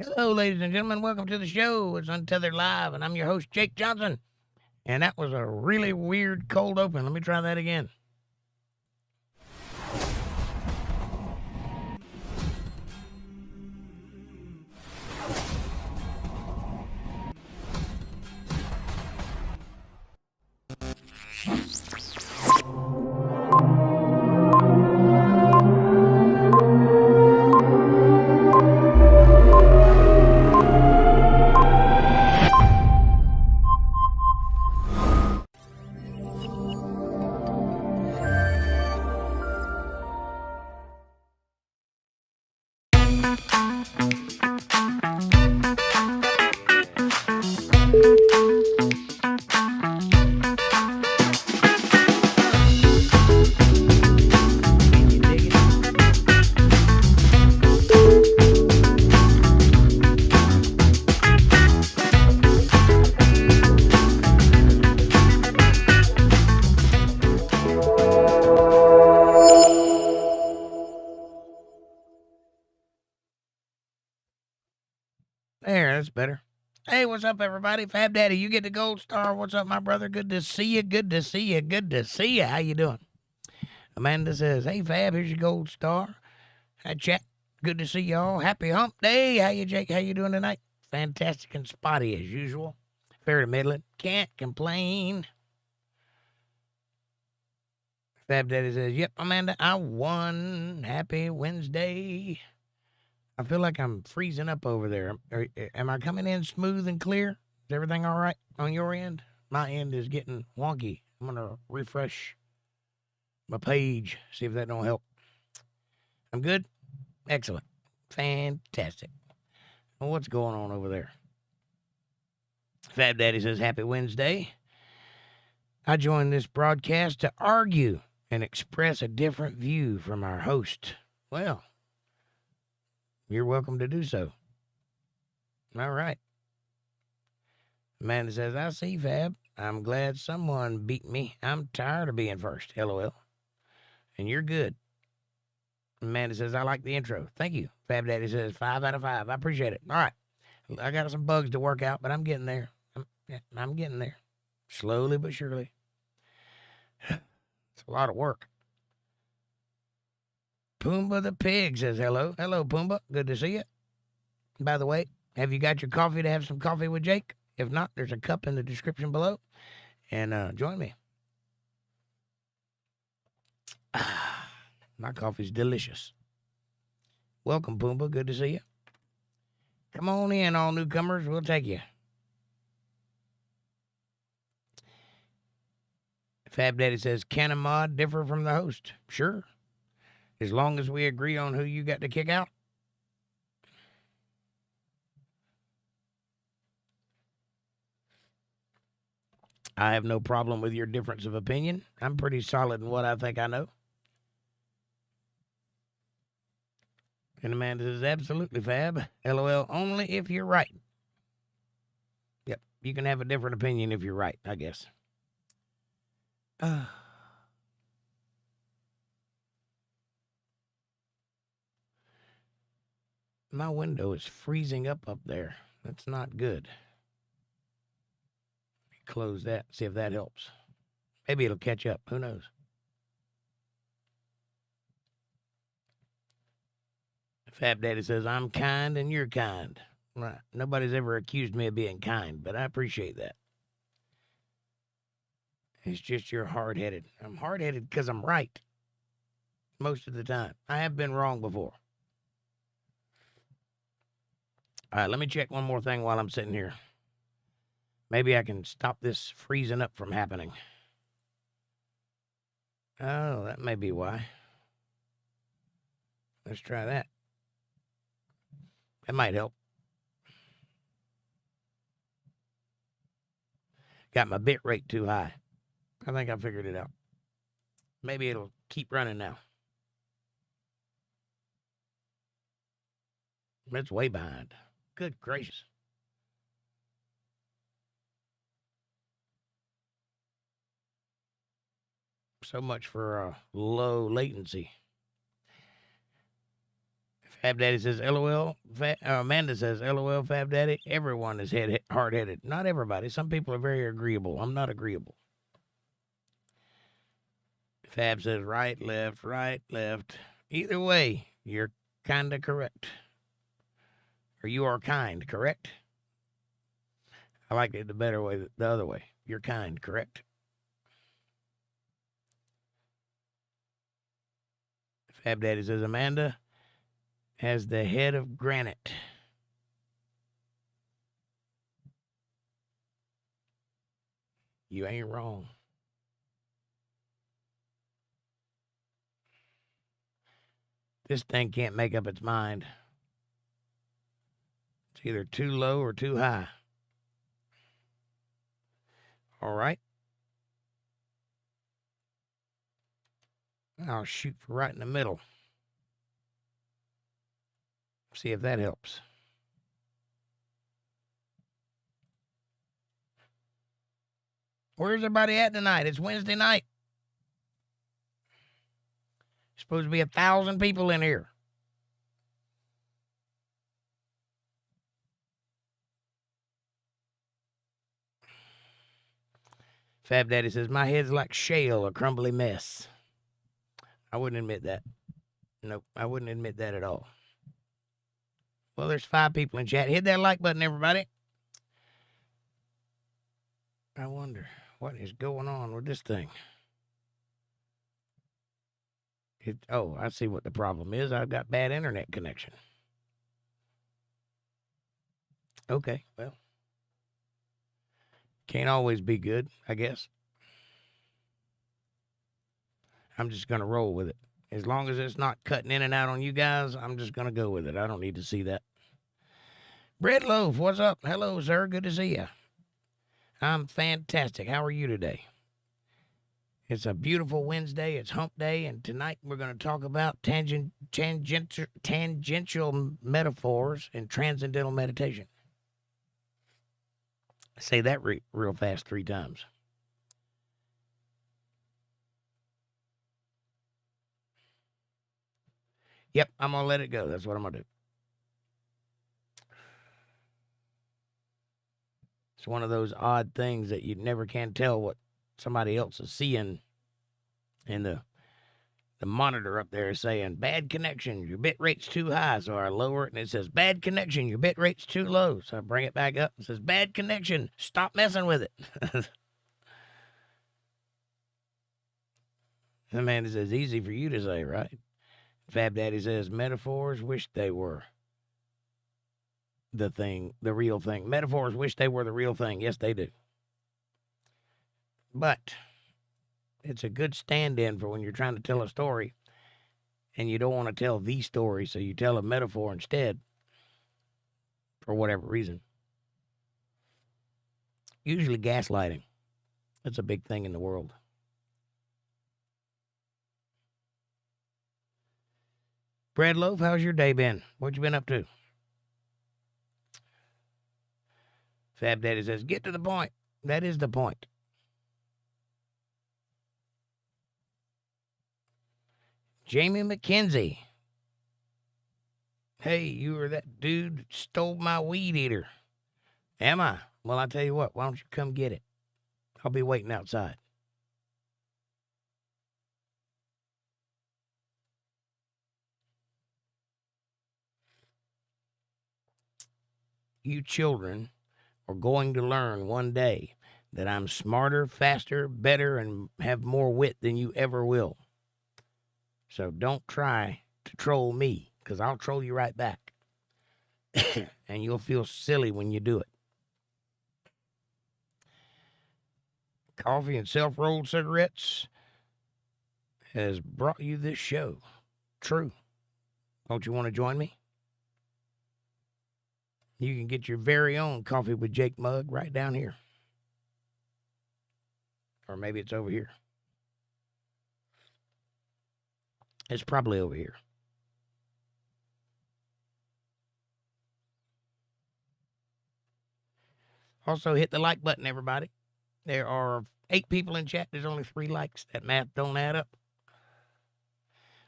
Hello, ladies and gentlemen. Welcome to the show. It's Untethered Live, and I'm your host, Jake Johnson. And that was a really weird cold open. Let me try that again. There, that's better. Hey, what's up, everybody? Fab Daddy, you get the gold star. What's up, my brother? Good to see you. Good to see you. Good to see you. How you doing? Amanda says, hey, Fab, here's your gold star. Hi, chat. Good to see y'all. Happy hump day. How you, Jake? How you doing tonight? Fantastic and spotty as usual. Fair to middling. Can't complain. Fab Daddy says, yep, Amanda, I won. Happy Wednesday. I feel like I'm freezing up over there. Am I coming in smooth and clear? Is everything all right on your end? My end is getting wonky. I'm going to refresh my page, see if that don't help. I'm good? Excellent. Fantastic. Well, what's going on over there? Fab Daddy says, happy Wednesday. I joined this broadcast to argue and express a different view from our host. Well, you're welcome to do so. All right. Amanda says, I see, Fab. I'm glad someone beat me. I'm tired of being first. LOL. And you're good. Amanda says, I like the intro. Thank you. Fab Daddy says, 5 out of 5. I appreciate it. All right. I got some bugs to work out, but I'm getting there. I'm getting there. Slowly but surely. It's a lot of work. Pumbaa the pig says hello. Hello, Pumbaa. Good to see you. By the way, have you got your coffee to have some coffee with Jake? If not, there's a cup in the description below. And join me. My coffee's delicious. Welcome, Pumbaa. Good to see you. Come on in, all newcomers. We'll take you. Fab Daddy says, can a mod differ from the host? Sure. As long as we agree on who you got to kick out. I have no problem with your difference of opinion. I'm pretty solid in what I think I know. And Amanda says, absolutely, Fab. LOL, only if you're right. Yep, you can have a different opinion if you're right, I guess. My window is freezing up there. That's not good. Close that, see if that helps. Maybe it'll catch up. Who knows? Fab Daddy says, I'm kind and you're kind. Right. Nobody's ever accused me of being kind, but I appreciate that. It's just you're hard-headed. I'm hard-headed because I'm right. Most of the time. I have been wrong before. All right, let me check one more thing while I'm sitting here. Maybe I can stop this freezing up from happening. Oh, that may be why. Let's try that. That might help. Got my bit rate too high. I think I figured it out. Maybe it'll keep running now. It's way behind. Good gracious. So much for low latency. Fab Daddy says, LOL. Amanda says, LOL, Fab Daddy. Everyone is hard-headed. Not everybody. Some people are very agreeable. I'm not agreeable. Fab says, right, left, right, left. Either way, you're kind of correct. Or you are kind, correct? I like it the better way, the other way. You're kind, correct? Fab Daddy says, Amanda has the head of granite. You ain't wrong. This thing can't make up its mind. It's either too low or too high. All right. I'll shoot for right in the middle. See if that helps. Where's everybody at tonight? It's Wednesday night. Supposed to be 1,000 people in here. Fab Daddy says, my head's like shale, a crumbly mess. I wouldn't admit that. Nope, I wouldn't admit that at all. Well, there's 5 people in chat. Hit that like button, everybody. I wonder what is going on with this thing. Oh, I see what the problem is. I've got bad internet connection. Okay, well. Can't always be good, I guess. I'm just going to roll with it. As long as it's not cutting in and out on you guys, I'm just going to go with it. I don't need to see that. Bread Loaf, what's up? Hello, sir. Good to see you. I'm fantastic. How are you today? It's a beautiful Wednesday. It's hump day, and tonight we're going to talk about tangential metaphors and transcendental meditation. Say that real fast 3 times. Yep, I'm going to let it go. That's what I'm going to do. It's one of those odd things that you never can tell what somebody else is seeing. And the monitor up there is saying, bad connection, your bit rate's too high. So I lower it, and it says, bad connection, your bit rate's too low. So I bring it back up. It says, bad connection, stop messing with it. The man says, easy for you to say, right? Fab Daddy says, metaphors wish they were the thing, the real thing. Metaphors wish they were the real thing. Yes, they do. But it's a good stand-in for when you're trying to tell a story and you don't want to tell the story, so you tell a metaphor instead for whatever reason. Usually gaslighting. That's a big thing in the world. Bread Loaf, how's your day been? What you been up to? Fab Daddy says, get to the point. That is the point. Jamie McKenzie. Hey, you were that dude that stole my weed eater. Am I? Well, I'll tell you what. Why don't you come get it? I'll be waiting outside. You children are going to learn one day that I'm smarter, faster, better, and have more wit than you ever will. So don't try to troll me, because I'll troll you right back. And you'll feel silly when you do it. Coffee and self-rolled cigarettes has brought you this show. True. Don't you want to join me? You can get your very own Coffee with Jake mug right down here. Or maybe it's over here. It's probably over here. Also, hit the like button, everybody. There are 8 people in chat. There's only 3 likes. That math don't add up.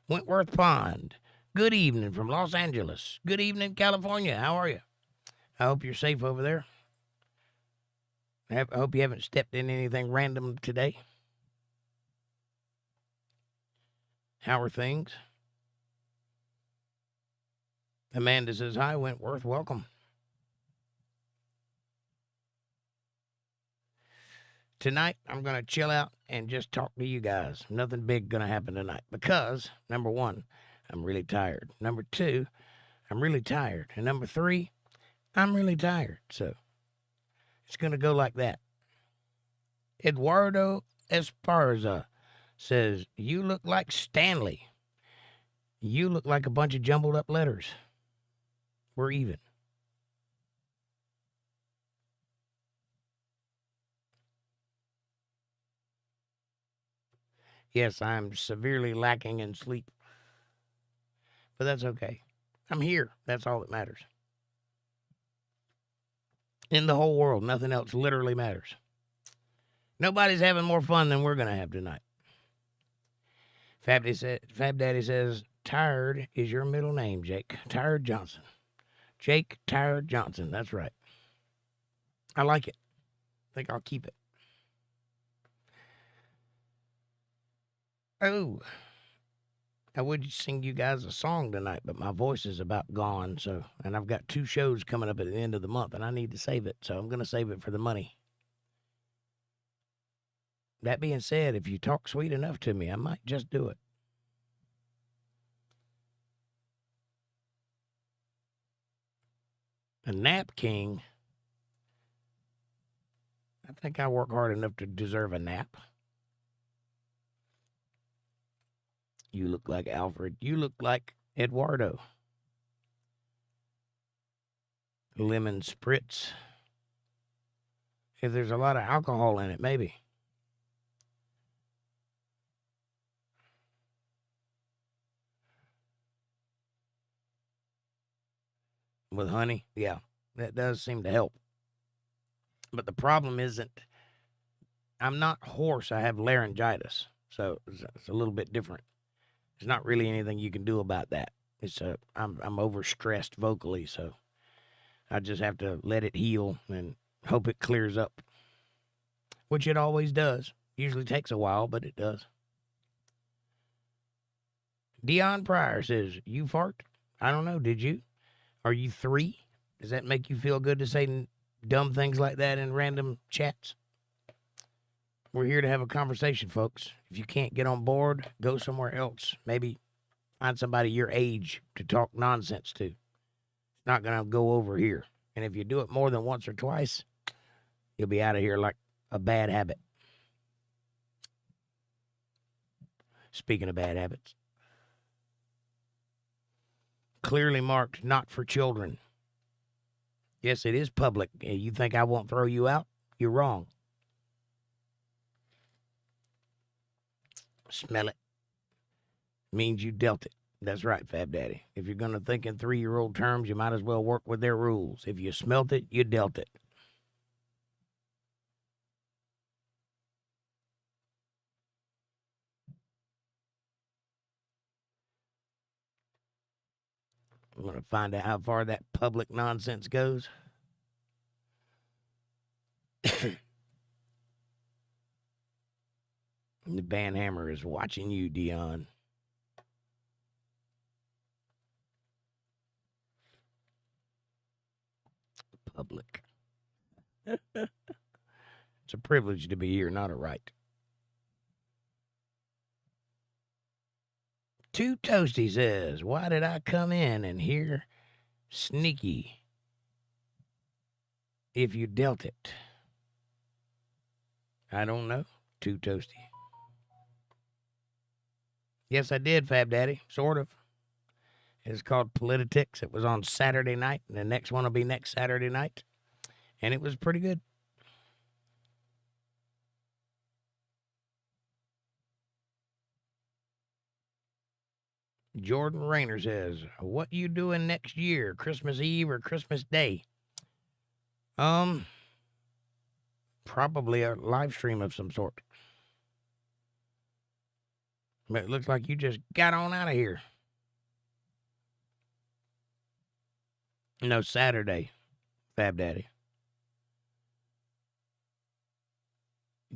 Wentworth Pond. Good evening from Los Angeles. Good evening, California. How are you? I hope you're safe over there. I hope you haven't stepped in anything random today. How are things? Amanda says, hi, Wentworth. Welcome. Tonight, I'm going to chill out and just talk to you guys. Nothing big going to happen tonight because, number one, I'm really tired. Number two, I'm really tired. And number three, I'm really tired. So it's going to go like that. Eduardo Esparza says, you look like Stanley. You look like a bunch of jumbled up letters. We're even. Yes, I'm severely lacking in sleep. But that's okay. I'm here. That's all that matters. In the whole world, nothing else literally matters. Nobody's having more fun than we're going to have tonight. Fab Daddy says, Tired is your middle name, Jake. Tired Johnson. Jake Tired Johnson. That's right. I like it. I think I'll keep it. Oh, I would sing you guys a song tonight, but my voice is about gone. And I've got 2 shows coming up at the end of the month, and I need to save it. So I'm going to save it for the money. That being said, if you talk sweet enough to me, I might just do it. A nap king. I think I work hard enough to deserve a nap. You look like Alfred. You look like Eduardo. Lemon spritz. If there's a lot of alcohol in it, maybe. With honey, yeah, that does seem to help. But the problem isn't, I'm not hoarse. I have laryngitis, so it's a little bit different. There's not really anything you can do about that. I'm overstressed vocally, so I just have to let it heal and hope it clears up, which it always does. Usually takes a while, but it does. Dion Pryor says, you fart? I don't know, did you? Are you 3? Does that make you feel good to say dumb things like that in random chats? We're here to have a conversation, folks. If you can't get on board, go somewhere else. Maybe find somebody your age to talk nonsense to. It's not going to go over here. And if you do it more than once or twice, you'll be out of here like a bad habit. Speaking of bad habits. Clearly marked not for children. Yes, it is public. You think I won't throw you out? You're wrong. Smell it. Means you dealt it. That's right, Fab Daddy. If you're going to think in 3-year-old terms, you might as well work with their rules. If you smelt it, you dealt it. I'm going to find out how far that public nonsense goes. The band hammer is watching you, Dion. Public. It's a privilege to be here, not a right. Too Toasty says, why did I come in and hear sneaky if you dealt it? I don't know. Too Toasty. Yes, I did, Fab Daddy. Sort of. It's called Politics. It was on Saturday night, and the next one will be next Saturday night. And it was pretty good. Jordan Rayner says, what you doing next year? Christmas Eve or Christmas Day? Probably a live stream of some sort. But it looks like you just got on out of here. No, Saturday, Fab Daddy.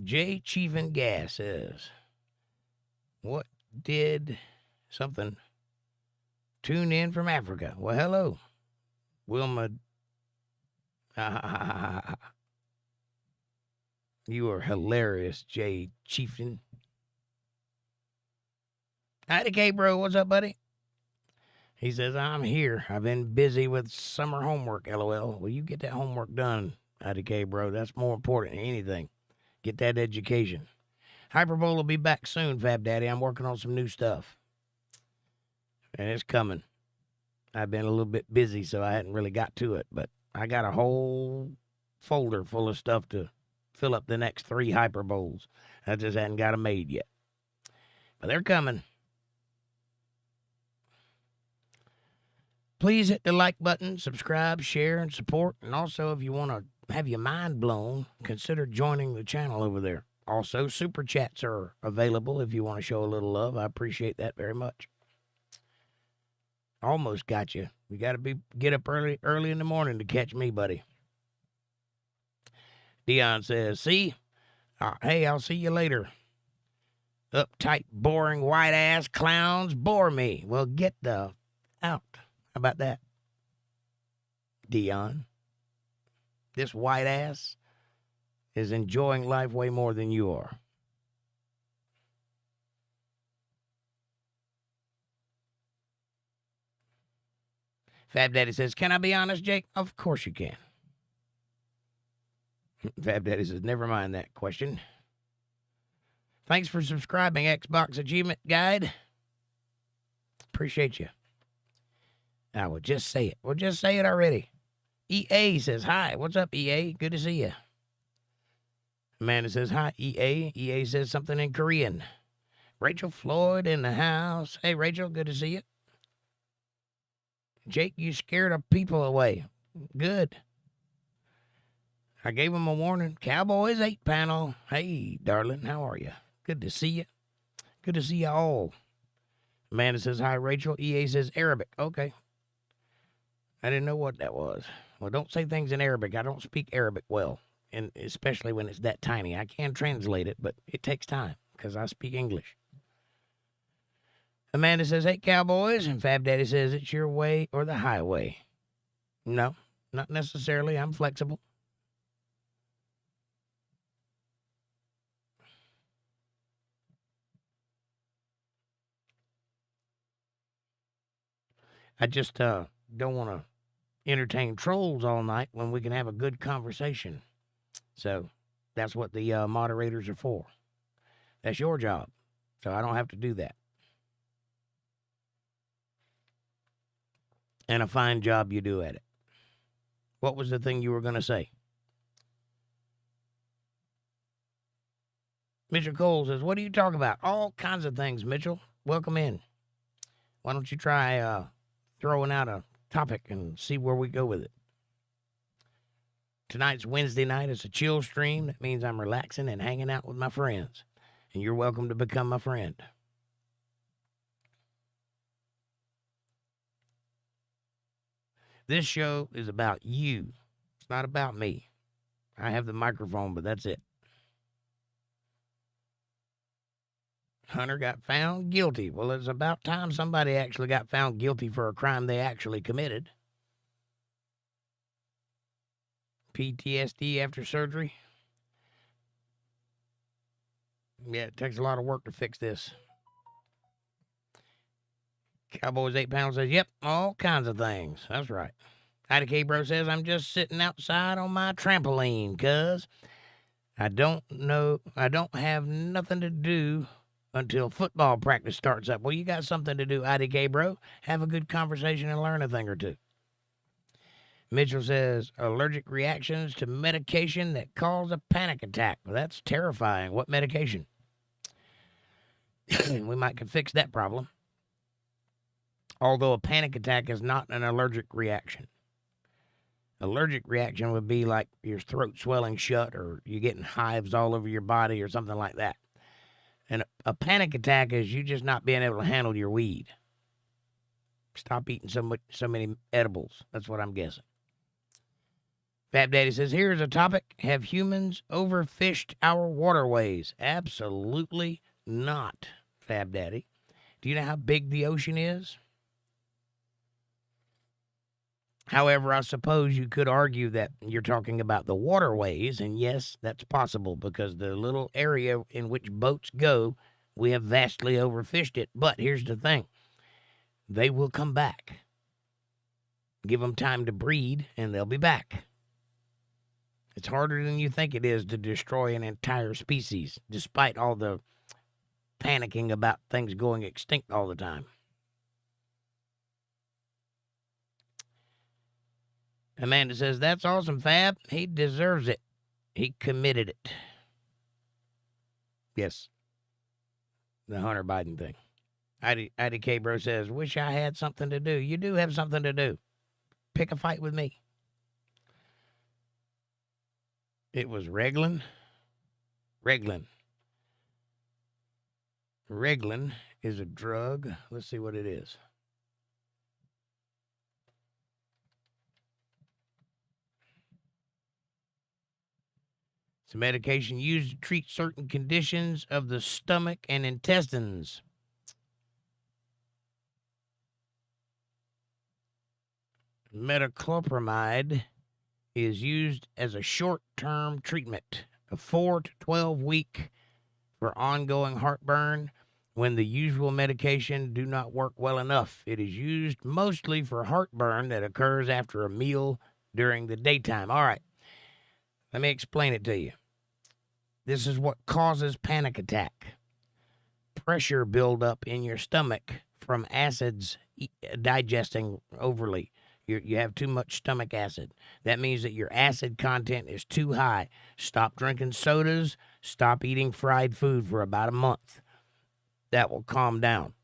J. Chiefin Gas says, what did something tune in from Africa? Well, hello, Wilma. You are hilarious, J. Chiefin. Howdy, K-Bro. What's up, buddy? He says, I'm here. I've been busy with summer homework, LOL. Well, you get that homework done, Howdy, K-Bro. That's more important than anything. Get that education. Hyperbole will be back soon, Fab Daddy. I'm working on some new stuff. And it's coming. I've been a little bit busy, so I hadn't really got to it. But I got a whole folder full of stuff to fill up the next 3 Hyperboles. I just hadn't got them made yet. But they're coming. Please hit the like button, subscribe, share, and support. And also, if you want to have your mind blown, consider joining the channel over there. Also, super chats are available if you want to show a little love. I appreciate that very much. Almost got you. You got to get up early in the morning to catch me, buddy. Dion says, see? Hey, I'll see you later. Uptight, boring, white-ass clowns bore me. Well, get the out. How about that, Dion? This white ass is enjoying life way more than you are. Fab Daddy says, can I be honest, Jake? Of course you can. Fab Daddy says, never mind that question. Thanks for subscribing, Xbox Achievement Guide. Appreciate you. I will just say it. We'll just say it already. EA says, hi. What's up, EA? Good to see you. Amanda says, hi, EA. EA says something in Korean. Rachel Floyd in the house. Hey, Rachel, good to see you. Jake, you scared of people away. Good. I gave him a warning. Cowboys 8 panel. Hey, darling, how are you? Good to see you. Good to see you all. Amanda says, hi, Rachel. EA says Arabic. Okay. I didn't know what that was. Well, don't say things in Arabic. I don't speak Arabic well, and especially when it's that tiny. I can translate it, but it takes time because I speak English. Amanda says, hey, Cowboys, and Fab Daddy says, it's your way or the highway. No, not necessarily. I'm flexible. I just don't want to entertain trolls all night when we can have a good conversation. So that's what the moderators are for. That's your job. So I don't have to do that. And a fine job you do at it. What was the thing you were going to say? Mitchell Cole says, what are you talking about? All kinds of things, Mitchell. Welcome in. Why don't you try throwing out a topic and see where we go with it. Tonight's Wednesday night. It's a chill stream. That means I'm relaxing and hanging out with my friends. And you're welcome to become my friend. This show is about you. It's not about me. I have the microphone, but that's it. Hunter got found guilty. Well, it's about time somebody actually got found guilty for a crime they actually committed. PTSD after surgery. Yeah, it takes a lot of work to fix this. Cowboys 8 pounds says, yep, all kinds of things. That's right. Ida K Bro says, I'm just sitting outside on my trampoline, cuz I don't have nothing to do until football practice starts up. Well, you got something to do, IDK, bro. Have a good conversation and learn a thing or two. Mitchell says, allergic reactions to medication that cause a panic attack. Well, that's terrifying. What medication? We might can fix that problem. Although a panic attack is not an allergic reaction. Allergic reaction would be like your throat swelling shut or you getting hives all over your body or something like that. And a panic attack is you just not being able to handle your weed. Stop eating so many edibles. That's what I'm guessing. Fab Daddy says, here's a topic. Have humans overfished our waterways? Absolutely not, Fab Daddy. Do you know how big the ocean is? However, I suppose you could argue that you're talking about the waterways, and yes, that's possible because the little area in which boats go, we have vastly overfished it. But here's the thing. They will come back. Give them time to breed, and they'll be back. It's harder than you think it is to destroy an entire species, despite all the panicking about things going extinct all the time. Amanda says, that's awesome, Fab. He deserves it. He committed it. Yes. The Hunter Biden thing. IDK Bro says, wish I had something to do. You do have something to do. Pick a fight with me. It was Reglan. Reglan is a drug. Let's see what it is. It's a medication used to treat certain conditions of the stomach and intestines. Metoclopramide is used as a short-term treatment of 4 to 12 weeks for ongoing heartburn when the usual medication do not work well enough. It is used mostly for heartburn that occurs after a meal during the daytime. All right. Let me explain it to you. This is what causes panic attack. Pressure buildup in your stomach from acids digesting overly. You have too much stomach acid. That means that your acid content is too high. Stop drinking sodas. Stop eating fried food for about a month. That will calm down.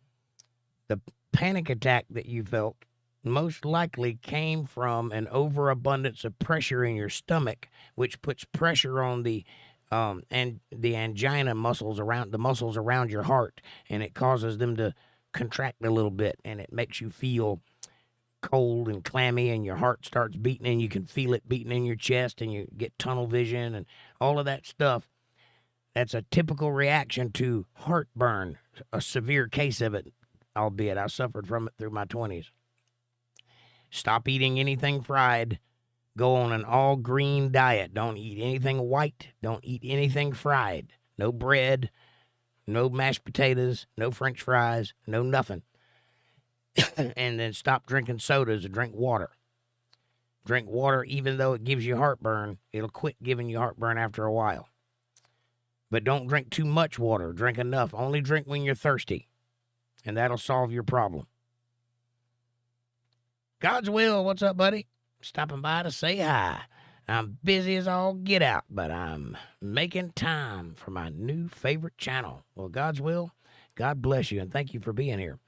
The panic attack that you felt most likely came from an overabundance of pressure in your stomach, which puts pressure on the angina muscles around your heart, and it causes them to contract a little bit, and it makes you feel cold and clammy, and your heart starts beating, and you can feel it beating in your chest, and you get tunnel vision and all of that stuff. That's a typical reaction to heartburn, a severe case of it, albeit I suffered from it through my 20s. Stop eating anything fried. Go on an all-green diet. Don't eat anything white. Don't eat anything fried. No bread, no mashed potatoes, no French fries, no nothing. And then stop drinking sodas and drink water. Drink water even though it gives you heartburn. It'll quit giving you heartburn after a while. But don't drink too much water. Drink enough. Only drink when you're thirsty. And that'll solve your problem. God's Will, what's up, buddy? Stopping by to say hi. I'm busy as all get out, but I'm making time for my new favorite channel. Well, God's Will, God bless you, and thank you for being here.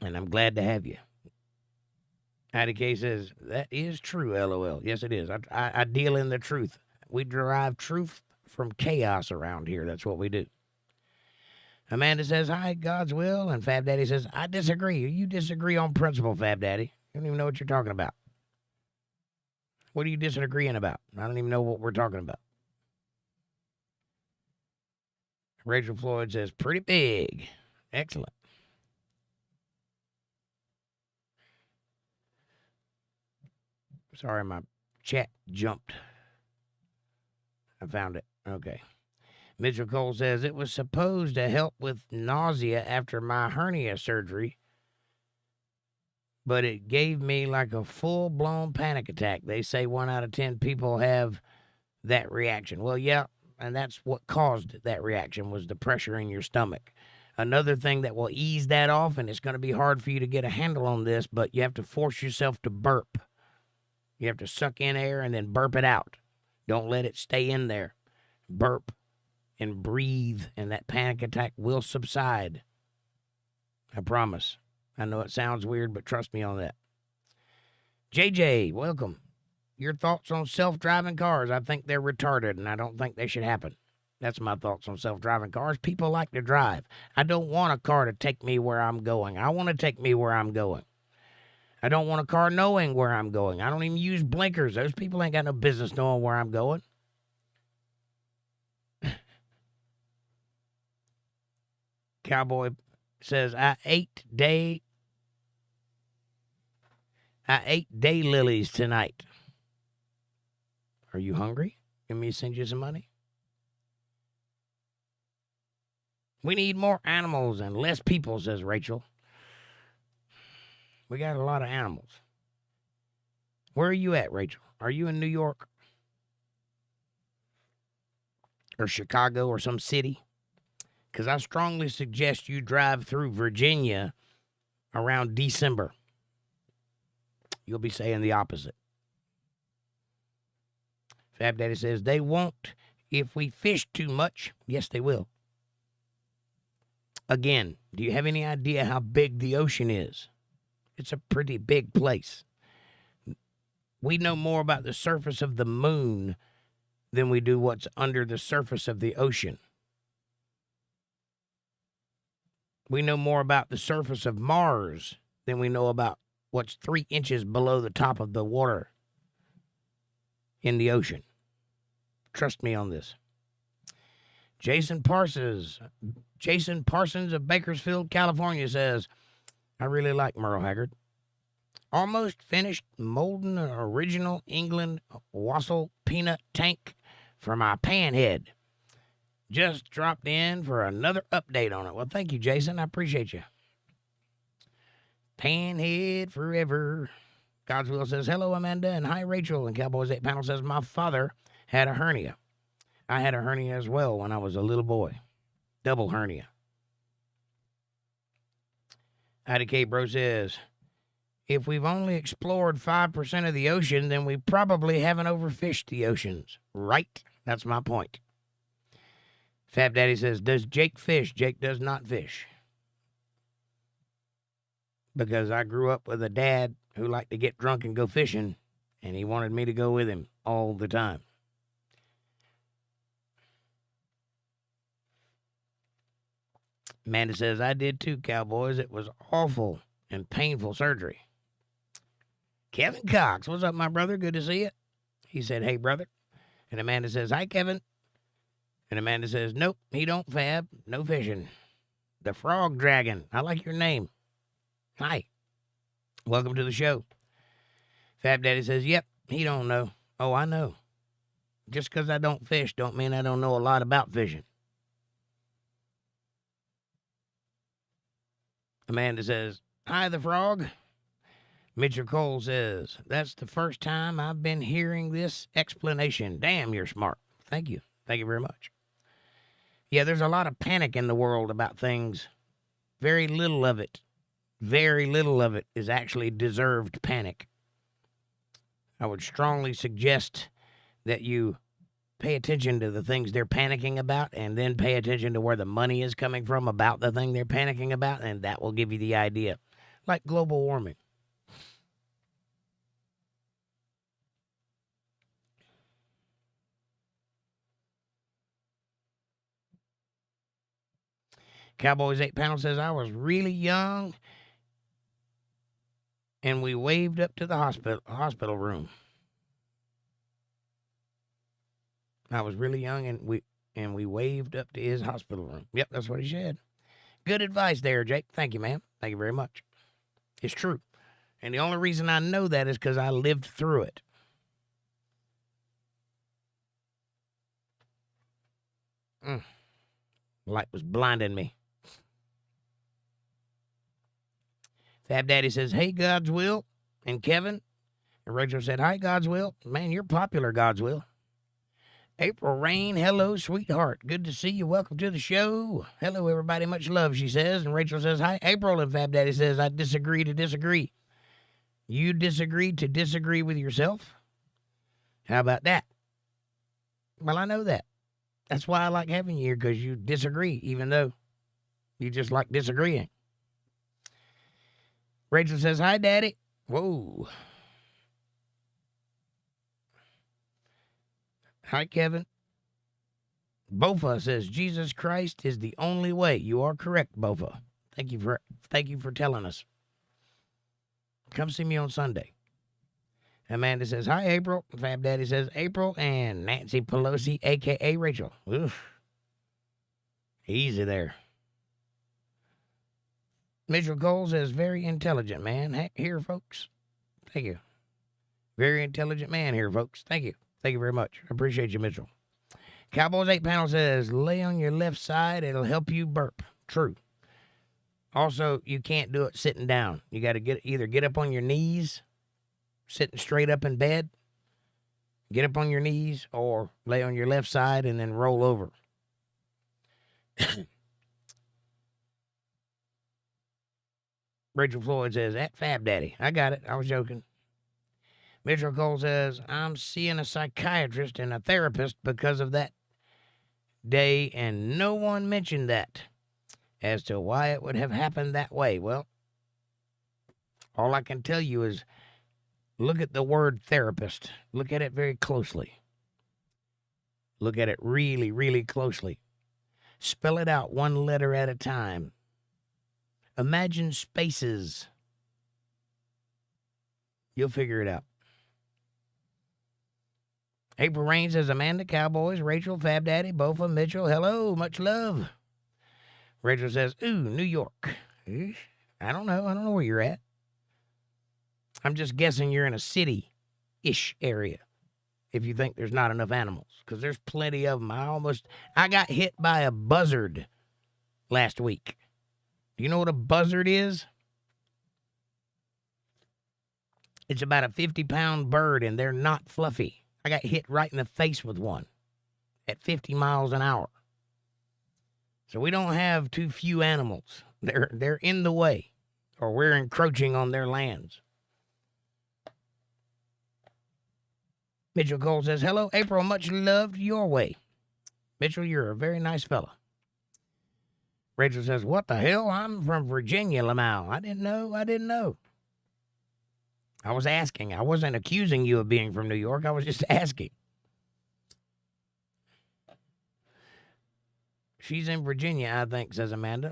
And I'm glad to have you. IDK says, that is true, LOL. Yes, it is. I deal in the truth. We derive truth from chaos around here. That's what we do. Amanda says, hi, God's Will. And Fab Daddy says, I disagree. You disagree on principle, Fab Daddy. You don't even know what you're talking about. What are you disagreeing about? I don't even know what we're talking about. Rachel Floyd says, pretty big. Excellent. Sorry, my chat jumped. I found it. Okay. Mitchell Cole says, it was supposed to help with nausea after my hernia surgery, but it gave me like a full-blown panic attack. They say 1 out of 10 people have that reaction. Well, yeah, and that's what caused that reaction was the pressure in your stomach. Another thing that will ease that off, and it's going to be hard for you to get a handle on this, but you have to force yourself to burp. You have to suck in air and then burp it out. Don't let it stay in there. Burp and breathe, and that panic attack will subside. I promise. I know it sounds weird, but trust me on that. JJ, welcome. Your thoughts on self-driving cars? I think they're retarded, and I don't think they should happen. That's my thoughts on self-driving cars. People like to drive. I don't want a car to take me where I'm going. I want to take me where I'm going. I don't want a car knowing where I'm going. I don't even use blinkers. Those people ain't got no business knowing where I'm going. Cowboy says, I ate daylilies tonight. Are you hungry? Let me send you some money. We need more animals and less people, says Rachel. We got a lot of animals. Where are you at, Rachel? Are you in New York? Or Chicago or some city? Because I strongly suggest you drive through Virginia around December. You'll be saying the opposite. Fab Daddy says, they won't if we fish too much. Yes, they will. Again, do you have any idea how big the ocean is? It's a pretty big place. We know more about the surface of the moon than we do what's under the surface of the ocean. We know more about the surface of Mars than we know about what's 3 inches below the top of the water in the ocean. Trust me on this. Jason Parsons of Bakersfield, California says, I really like Merle Haggard. Almost finished molding an original England wassail peanut tank for my panhead. Just dropped in for another update on it. Well, thank you, Jason. I appreciate you. Panhead forever. God's Will says, hello, Amanda, and hi, Rachel. And Cowboys 8 Panel says, my father had a hernia. I had a hernia as well when I was a little boy. Double hernia. IDK Bro says, if we've only explored 5% of the ocean, then we probably haven't overfished the oceans. Right? That's my point. Fab Daddy says, does Jake fish? Jake does not fish. Because I grew up with a dad who liked to get drunk and go fishing, and he wanted me to go with him all the time. Amanda says, I did too, Cowboys. It was awful and painful surgery. Kevin Cox, what's up, my brother? Good to see you. He said, hey, brother. And Amanda says, hi, Kevin. And Amanda says, nope, he don't fab. No fishing. The Frog Dragon. I like your name. Hi. Welcome to the show. Fab Daddy says, yep, he don't know. Oh, I know. Just because I don't fish don't mean I don't know a lot about fishing. Amanda says, hi, the frog. Mitchell Cole says, that's the first time I've been hearing this explanation. Damn, you're smart. Thank you. Thank you very much. Yeah, there's a lot of panic in the world about things. Very little of it is actually deserved panic. I would strongly suggest that you pay attention to the things they're panicking about and then pay attention to where the money is coming from about the thing they're panicking about, and that will give you the idea. Like global warming. Cowboys 8 Panel says, I was really young and we waved up to the hospital room. I was really young and we waved up to his hospital room. Yep, that's what he said. Good advice there, Jake. Thank you, man. Thank you very much. It's true. And the only reason I know that is because I lived through it. Light was blinding me. Fab Daddy says, hey, God's Will, and Kevin. And Rachel said, hi, God's Will. Man, you're popular, God's Will. April Rain, hello, sweetheart. Good to see you. Welcome to the show. Hello, everybody. Much love, she says. And Rachel says, hi, April. And Fab Daddy says, I disagree to disagree. You disagreed to disagree with yourself? How about that? Well, I know that. That's why I like having you here, because you disagree, even though you just like disagreeing. Rachel says, hi, Daddy. Whoa. Hi, Kevin. Bofa says, Jesus Christ is the only way. You are correct, Bofa. Thank you for telling us. Come see me on Sunday. Amanda says, hi, April. Fab Daddy says, April and Nancy Pelosi, a.k.a. Rachel. Oof. Easy there. Mitchell Cole says, very intelligent man here, folks. Thank you. Very intelligent man here, folks. Thank you. Thank you very much. I appreciate you, Mitchell. Cowboys 8 panel says, lay on your left side. It'll help you burp. True. Also, you can't do it sitting down. You got to either get up on your knees, sitting straight up in bed, get up on your knees, or lay on your left side and then roll over. Rachel Floyd says, at Fab Daddy. I got it. I was joking. Mitchell Cole says, I'm seeing a psychiatrist and a therapist because of that day, and no one mentioned that as to why it would have happened that way. Well, all I can tell you is look at the word therapist. Look at it very closely. Look at it really, really closely. Spell it out one letter at a time. Imagine spaces. You'll figure it out. April Rain says, Amanda, Cowboys, Rachel, Fab Daddy, Bofa, Mitchell, hello, much love. Rachel says, ooh, New York. I don't know where you're at. I'm just guessing you're in a city-ish area if you think there's not enough animals, because there's plenty of them. I got hit by a buzzard last week. Do you know what a buzzard is? It's about a 50-pound bird, and they're not fluffy. I got hit right in the face with one at 50 miles an hour. So we don't have too few animals. They're in the way, or we're encroaching on their lands. Mitchell Cole says, hello, April, much loved your way. Mitchell, you're a very nice fella. Rachel says, what the hell? I'm from Virginia, ℂ𝕚. I didn't know. I was asking. I wasn't accusing you of being from New York. I was just asking. She's in Virginia, I think, says Amanda.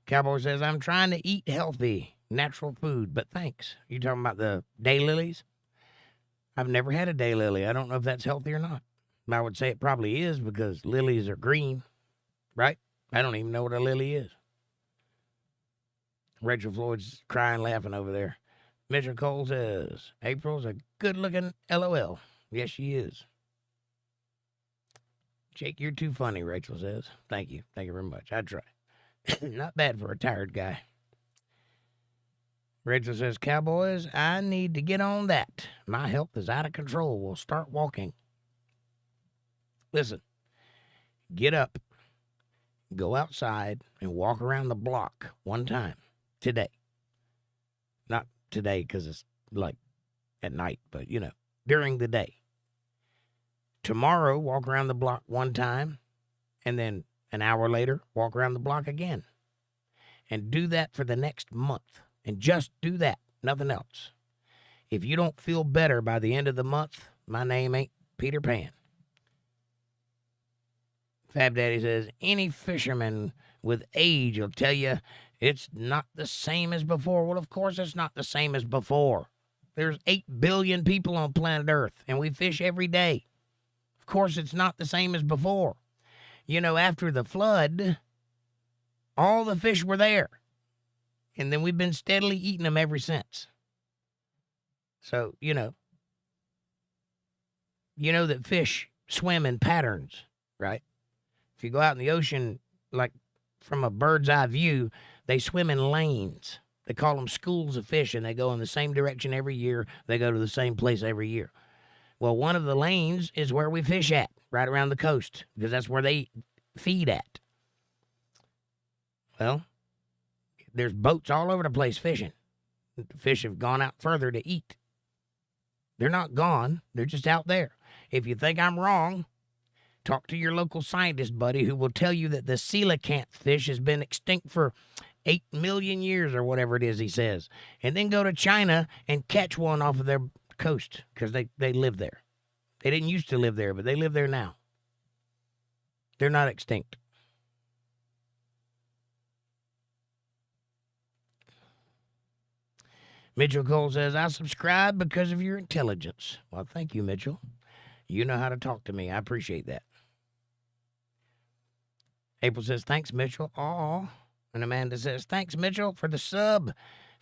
Cowboy says, I'm trying to eat healthy, natural food, but thanks. You talking about the daylilies? I've never had a daylily. I don't know if that's healthy or not. I would say it probably is because lilies are green, right? I don't even know what a lily is. Rachel Floyd's crying, laughing over there. Mitchell Cole says, April's a good-looking LOL. Yes, she is. Jake, you're too funny, Rachel says. Thank you. Thank you very much. I try. Not bad for a tired guy. Rachel says, Cowboys, I need to get on that. My health is out of control. We'll start walking. Listen, get up, go outside, and walk around the block one time today. Not today because it's like at night, but, during the day. Tomorrow, walk around the block one time, and then an hour later, walk around the block again. And do that for the next month. And just do that, nothing else. If you don't feel better by the end of the month, my name ain't Peter Pan. Fab Daddy says, any fisherman with age will tell you it's not the same as before. Well, of course it's not the same as before. There's 8 billion people on planet Earth, and we fish every day. Of course it's not the same as before. After the flood, all the fish were there. And then we've been steadily eating them ever since. So, that fish swim in patterns, right? If you go out in the ocean, like from a bird's eye view, they swim in lanes. They call them schools of fish, and they go in the same direction every year. They go to the same place every year. Well, one of the lanes is where we fish at, right around the coast, because that's where they feed at. Well, there's boats all over the place fishing. The fish have gone out further to eat. They're not gone. They're just out there. If you think I'm wrong, talk to your local scientist buddy who will tell you that the coelacanth fish has been extinct for 8 million years or whatever it is he says. And then go to China and catch one off of their coast because they live there. They didn't used to live there, but they live there now. They're not extinct. Mitchell Cole says, I subscribe because of your intelligence. Well, thank you, Mitchell. You know how to talk to me. I appreciate that. April says, thanks, Mitchell. Aw. And Amanda says, thanks, Mitchell, for the sub.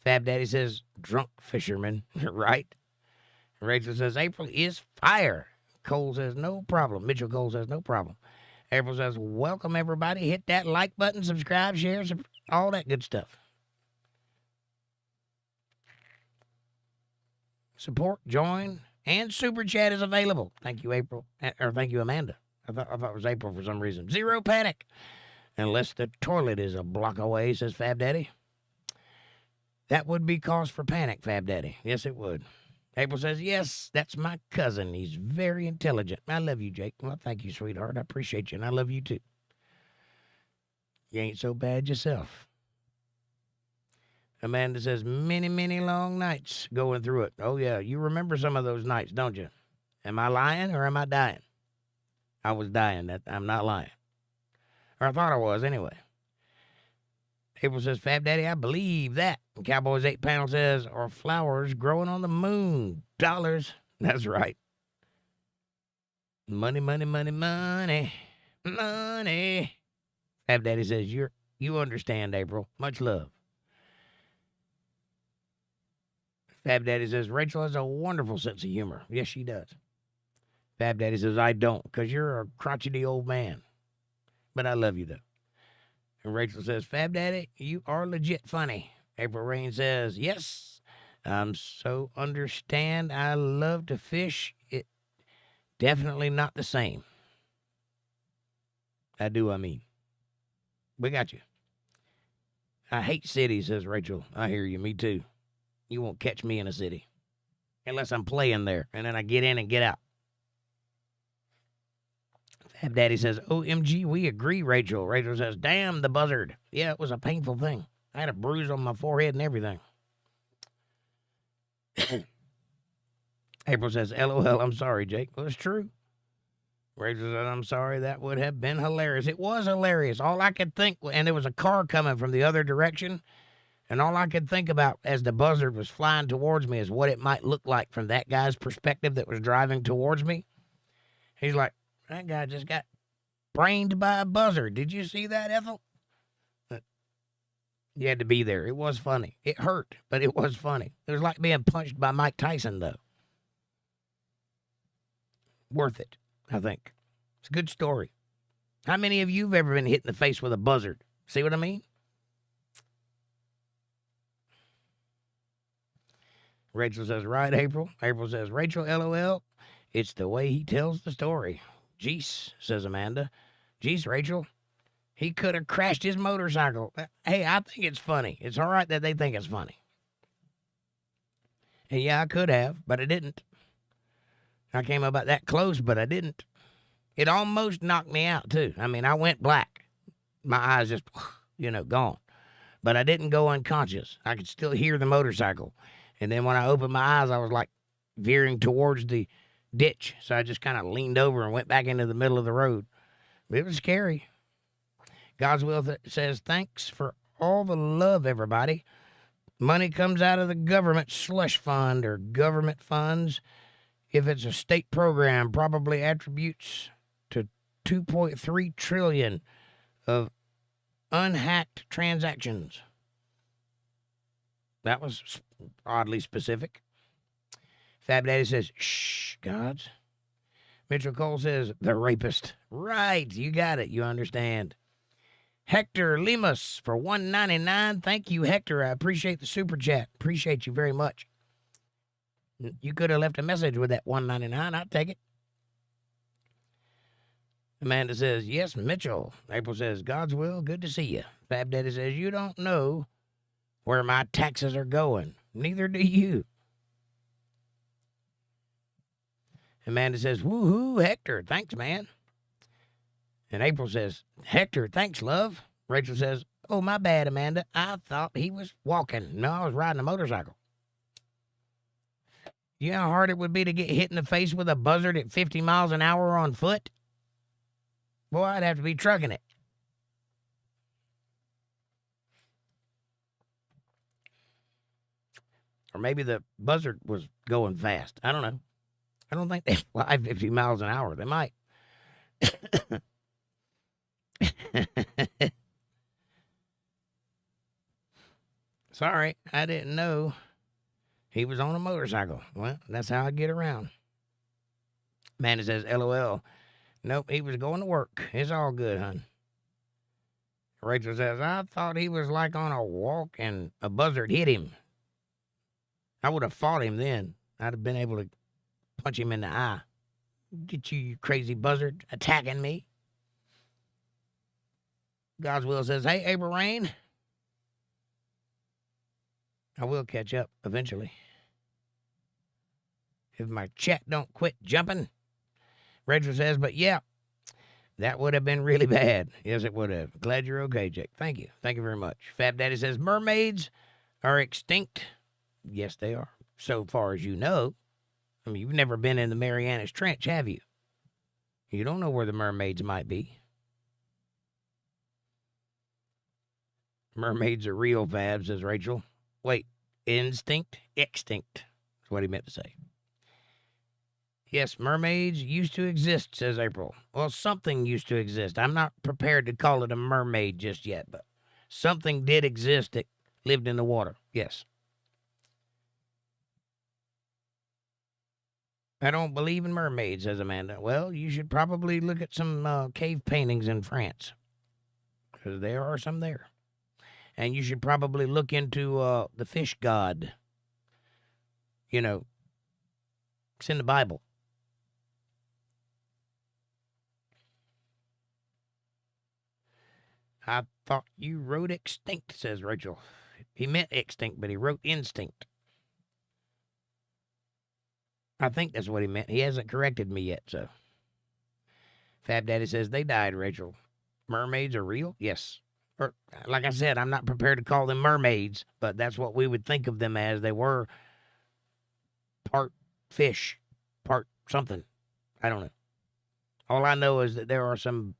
Fab Daddy says, drunk fisherman. Right? Rachel says, April is fire. Cole says, no problem. Mitchell Cole says, no problem. April says, welcome, everybody. Hit that like button, subscribe, share, all that good stuff. Support, join, and Super Chat is available. Thank you, April. Or thank you, Amanda. I thought it was April for some reason. Zero panic. Unless the toilet is a block away, says Fab Daddy. That would be cause for panic, Fab Daddy. Yes, it would. April says, yes, that's my cousin. He's very intelligent. I love you, Jake. Well, thank you, sweetheart. I appreciate you, and I love you, too. You ain't so bad yourself. Amanda says, many, many long nights going through it. Oh, yeah, you remember some of those nights, don't you? Am I lying or am I dying? I was dying. I'm not lying. Or I thought I was, anyway. April says, Fab Daddy, I believe that. And Cowboys 8 Panel says, are flowers growing on the moon? Dollars. That's right. Money, money, money, money. Money. Fab Daddy says, you understand, April. Much love. Fab Daddy says, Rachel has a wonderful sense of humor. Yes, she does. Fab Daddy says, I don't, because you're a crotchety old man. But I love you, though. And Rachel says, Fab Daddy, you are legit funny. April Rain says, yes, I'm so understand. I love to fish. It definitely not the same. I mean. We got you. I hate cities, says Rachel. I hear you. Me too. You won't catch me in a city. Unless I'm playing there. And then I get in and get out. Fab Daddy says, OMG, we agree, Rachel. Rachel says, damn the buzzard. Yeah, it was a painful thing. I had a bruise on my forehead and everything. April says, LOL, I'm sorry, Jake. Well, it's true. Rachel says, I'm sorry, that would have been hilarious. It was hilarious. All I could think, and there was a car coming from the other direction, and all I could think about as the buzzard was flying towards me is what it might look like from that guy's perspective that was driving towards me. He's like, that guy just got brained by a buzzard. Did you see that, Ethel? You had to be there. It was funny. It hurt, but it was funny. It was like being punched by Mike Tyson, though. Worth it, I think. It's a good story. How many of you have ever been hit in the face with a buzzard? See what I mean? Rachel says, right, April. April says, Rachel, LOL. It's the way he tells the story. Jeez, says Amanda. Jeez, Rachel. He could have crashed his motorcycle. Hey, I think it's funny. It's all right that they think it's funny. And yeah, I could have, but I didn't. I came about that close, but I didn't. It almost knocked me out, too. I mean, I went black. My eyes just, gone. But I didn't go unconscious. I could still hear the motorcycle. And then when I opened my eyes, I was like veering towards the ditch. So I just kind of leaned over and went back into the middle of the road. It was scary. God's will says, thanks for all the love, everybody. Money comes out of the government slush fund or government funds. If it's a state program, probably attributes to 2.3 trillion of unhacked transactions. That was oddly specific. Fab Daddy says, shh, gods. Mitchell Cole says, the rapist. Right, you got it. You understand. Hector Lemus for $1.99. Thank you, Hector. I appreciate the super chat. Appreciate you very much. You could have left a message with that $1.99. I'd take it. Amanda says, yes, Mitchell. April says, God's will, good to see you. Fab Daddy says, you don't know where my taxes are going. Neither do you. Amanda says, woohoo, Hector. Thanks, man. And April says, Hector, thanks, love. Rachel says, oh, my bad, Amanda. I thought he was walking. No, I was riding a motorcycle. You know how hard it would be to get hit in the face with a buzzard at 50 miles an hour on foot? Boy, I'd have to be trucking it. Or maybe the buzzard was going fast. I don't know. I don't think they fly 50 miles an hour. They might. Sorry, I didn't know he was on a motorcycle. Well, that's how I get around. Manny says, LOL. Nope, he was going to work. It's all good, hon. Rachel says, I thought he was like on a walk and a buzzard hit him. I would have fought him then. I'd have been able to punch him in the eye. Get you crazy buzzard attacking me. God's Will says, hey, April Rain. I will catch up eventually. If my chat don't quit jumping. Rachel says, but yeah, that would have been really bad. Yes, it would have. Glad you're okay, Jake. Thank you. Thank you very much. Fab Daddy says, mermaids are extinct. Yes, they are. So far as you know. I mean, you've never been in the Marianas Trench, have you? You don't know where the mermaids might be. Mermaids are real, Fab, says Rachel. Wait, instinct? Extinct is what he meant to say. Yes, mermaids used to exist, says April. Well, something used to exist. I'm not prepared to call it a mermaid just yet, but something did exist that lived in the water. Yes. I don't believe in mermaids, says Amanda. Well, you should probably look at some cave paintings in France, because there are some there. And you should probably look into the fish god. You know, it's in the Bible. I thought you wrote extinct, says Rachel. He meant extinct, but he wrote instinct. I think that's what he meant. He hasn't corrected me yet, so. Fab Daddy says, they died, Rachel. Mermaids are real? Yes. Or, like I said, I'm not prepared to call them mermaids, but that's what we would think of them as. They were part fish, part something. I don't know. All I know is that there are some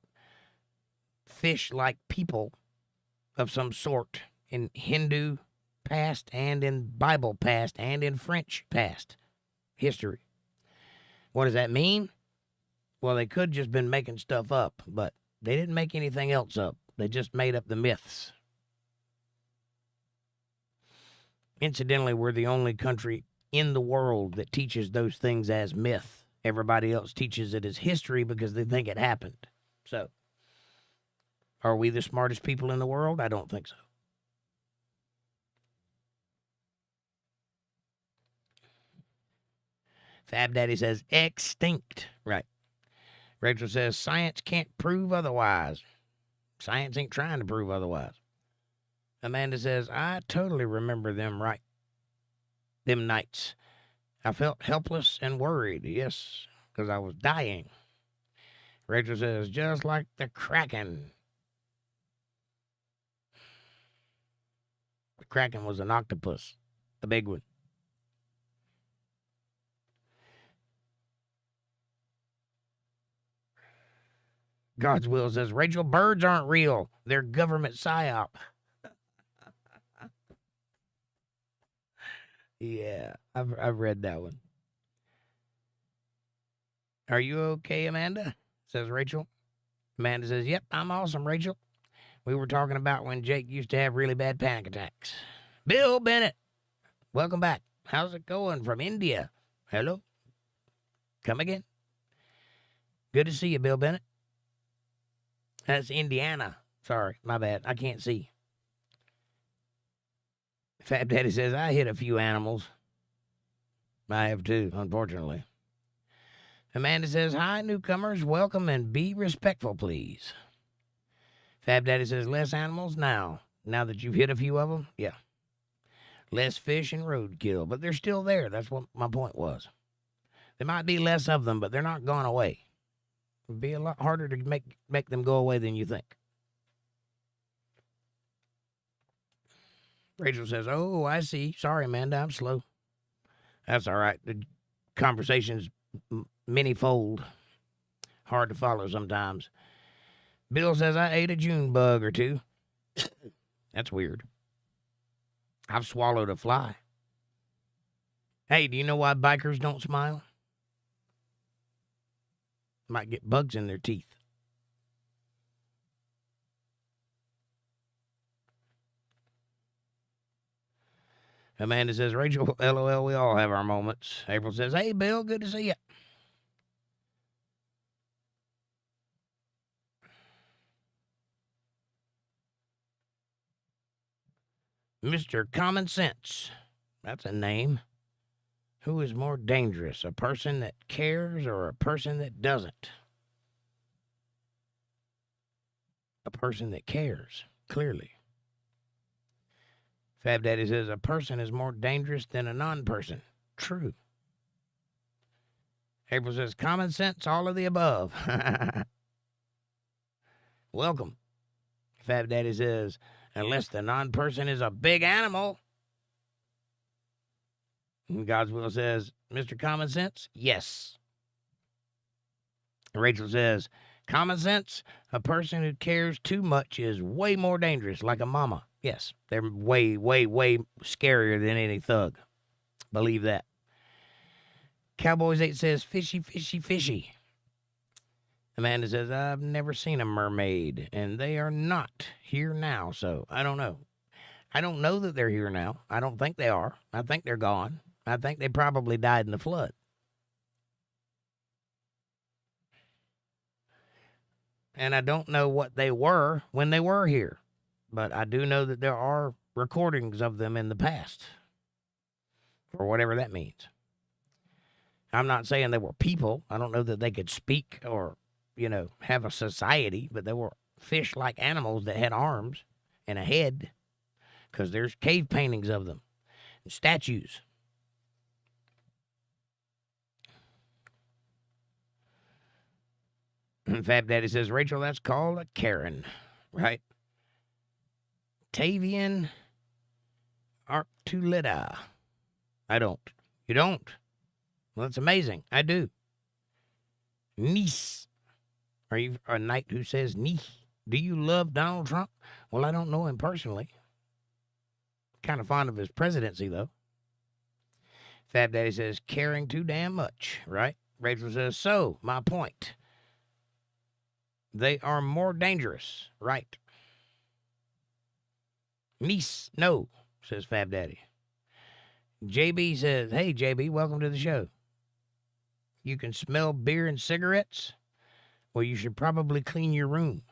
fish-like people of some sort in Hindu past and in Bible past and in French past history. What does that mean? Well, they could just been making stuff up, but they didn't make anything else up. They just made up the myths. Incidentally, we're the only country in the world that teaches those things as myth. Everybody else teaches it as history because they think it happened. So, are we the smartest people in the world? I don't think so. Fab Daddy says, extinct. Right. Rachel says, science can't prove otherwise. Science ain't trying to prove otherwise. Amanda says, I totally remember them nights. I felt helpless and worried. Yes, because I was dying. Rachel says, just like the Kraken. The Kraken was an octopus, a big one. God's Will says, Rachel, birds aren't real. They're government psyop. Yeah, I've read that one. Are you okay, Amanda? Says Rachel. Amanda says, yep, I'm awesome, Rachel. We were talking about when Jake used to have really bad panic attacks. Bill Bennett, welcome back. How's it going from India? Hello? Come again? Good to see you, Bill Bennett. That's Indiana. Sorry, my bad. I can't see. Fab Daddy says, I hit a few animals. I have too, unfortunately. Amanda says, hi, newcomers. Welcome and be respectful, please. Fab Daddy says, less animals now. Now that you've hit a few of them? Yeah. Less fish and roadkill, but they're still there. That's what my point was. There might be less of them, but they're not gone away. It'd be a lot harder to make them go away than you think. Rachel says, oh, I see. Sorry, Amanda, I'm slow. That's all right. The conversation's many-fold. Hard to follow sometimes. Bill says, I ate a June bug or two. That's weird. I've swallowed a fly. Hey, do you know why bikers don't smile? Might get bugs in their teeth. Amanda says, Rachel, LOL, we all have our moments. April says, hey, Bill, good to see you. Mr. Common Sense. That's a name. Who is more dangerous, a person that cares or a person that doesn't? A person that cares, clearly. Fab Daddy says, a person is more dangerous than a non-person. True. April says, common sense, all of the above. Welcome. Fab Daddy says, unless the non-person is a big animal. And God's Will says, Mr. Common Sense, yes. Rachel says, common sense, a person who cares too much is way more dangerous, like a mama. Yes, they're way, way, way scarier than any thug. Believe that. Cowboys 8 says, fishy, fishy, fishy. Amanda says, I've never seen a mermaid, and they are not here now, so I don't know. I don't know that they're here now. I don't think they are. I think they're gone. I think they probably died in the flood. And I don't know what they were when they were here, but I do know that there are recordings of them in the past, or whatever that means. I'm not saying they were people. I don't know that they could speak or, have a society, but they were fish-like animals that had arms and a head, because there's cave paintings of them and statues. Fab Daddy says, Rachel, that's called a Karen, right? Tavian Arctuleta. I don't. You don't? Well, that's amazing. I do. Niece. Are you a knight who says niece? Do you love Donald Trump? Well, I don't know him personally. Kind of fond of his presidency, though. Fab Daddy says, caring too damn much, right? Rachel says, so, my point. They are more dangerous, right? Niece, no, says Fab Daddy. JB says, hey, JB, welcome to the show. You can smell beer and cigarettes? Well, you should probably clean your room.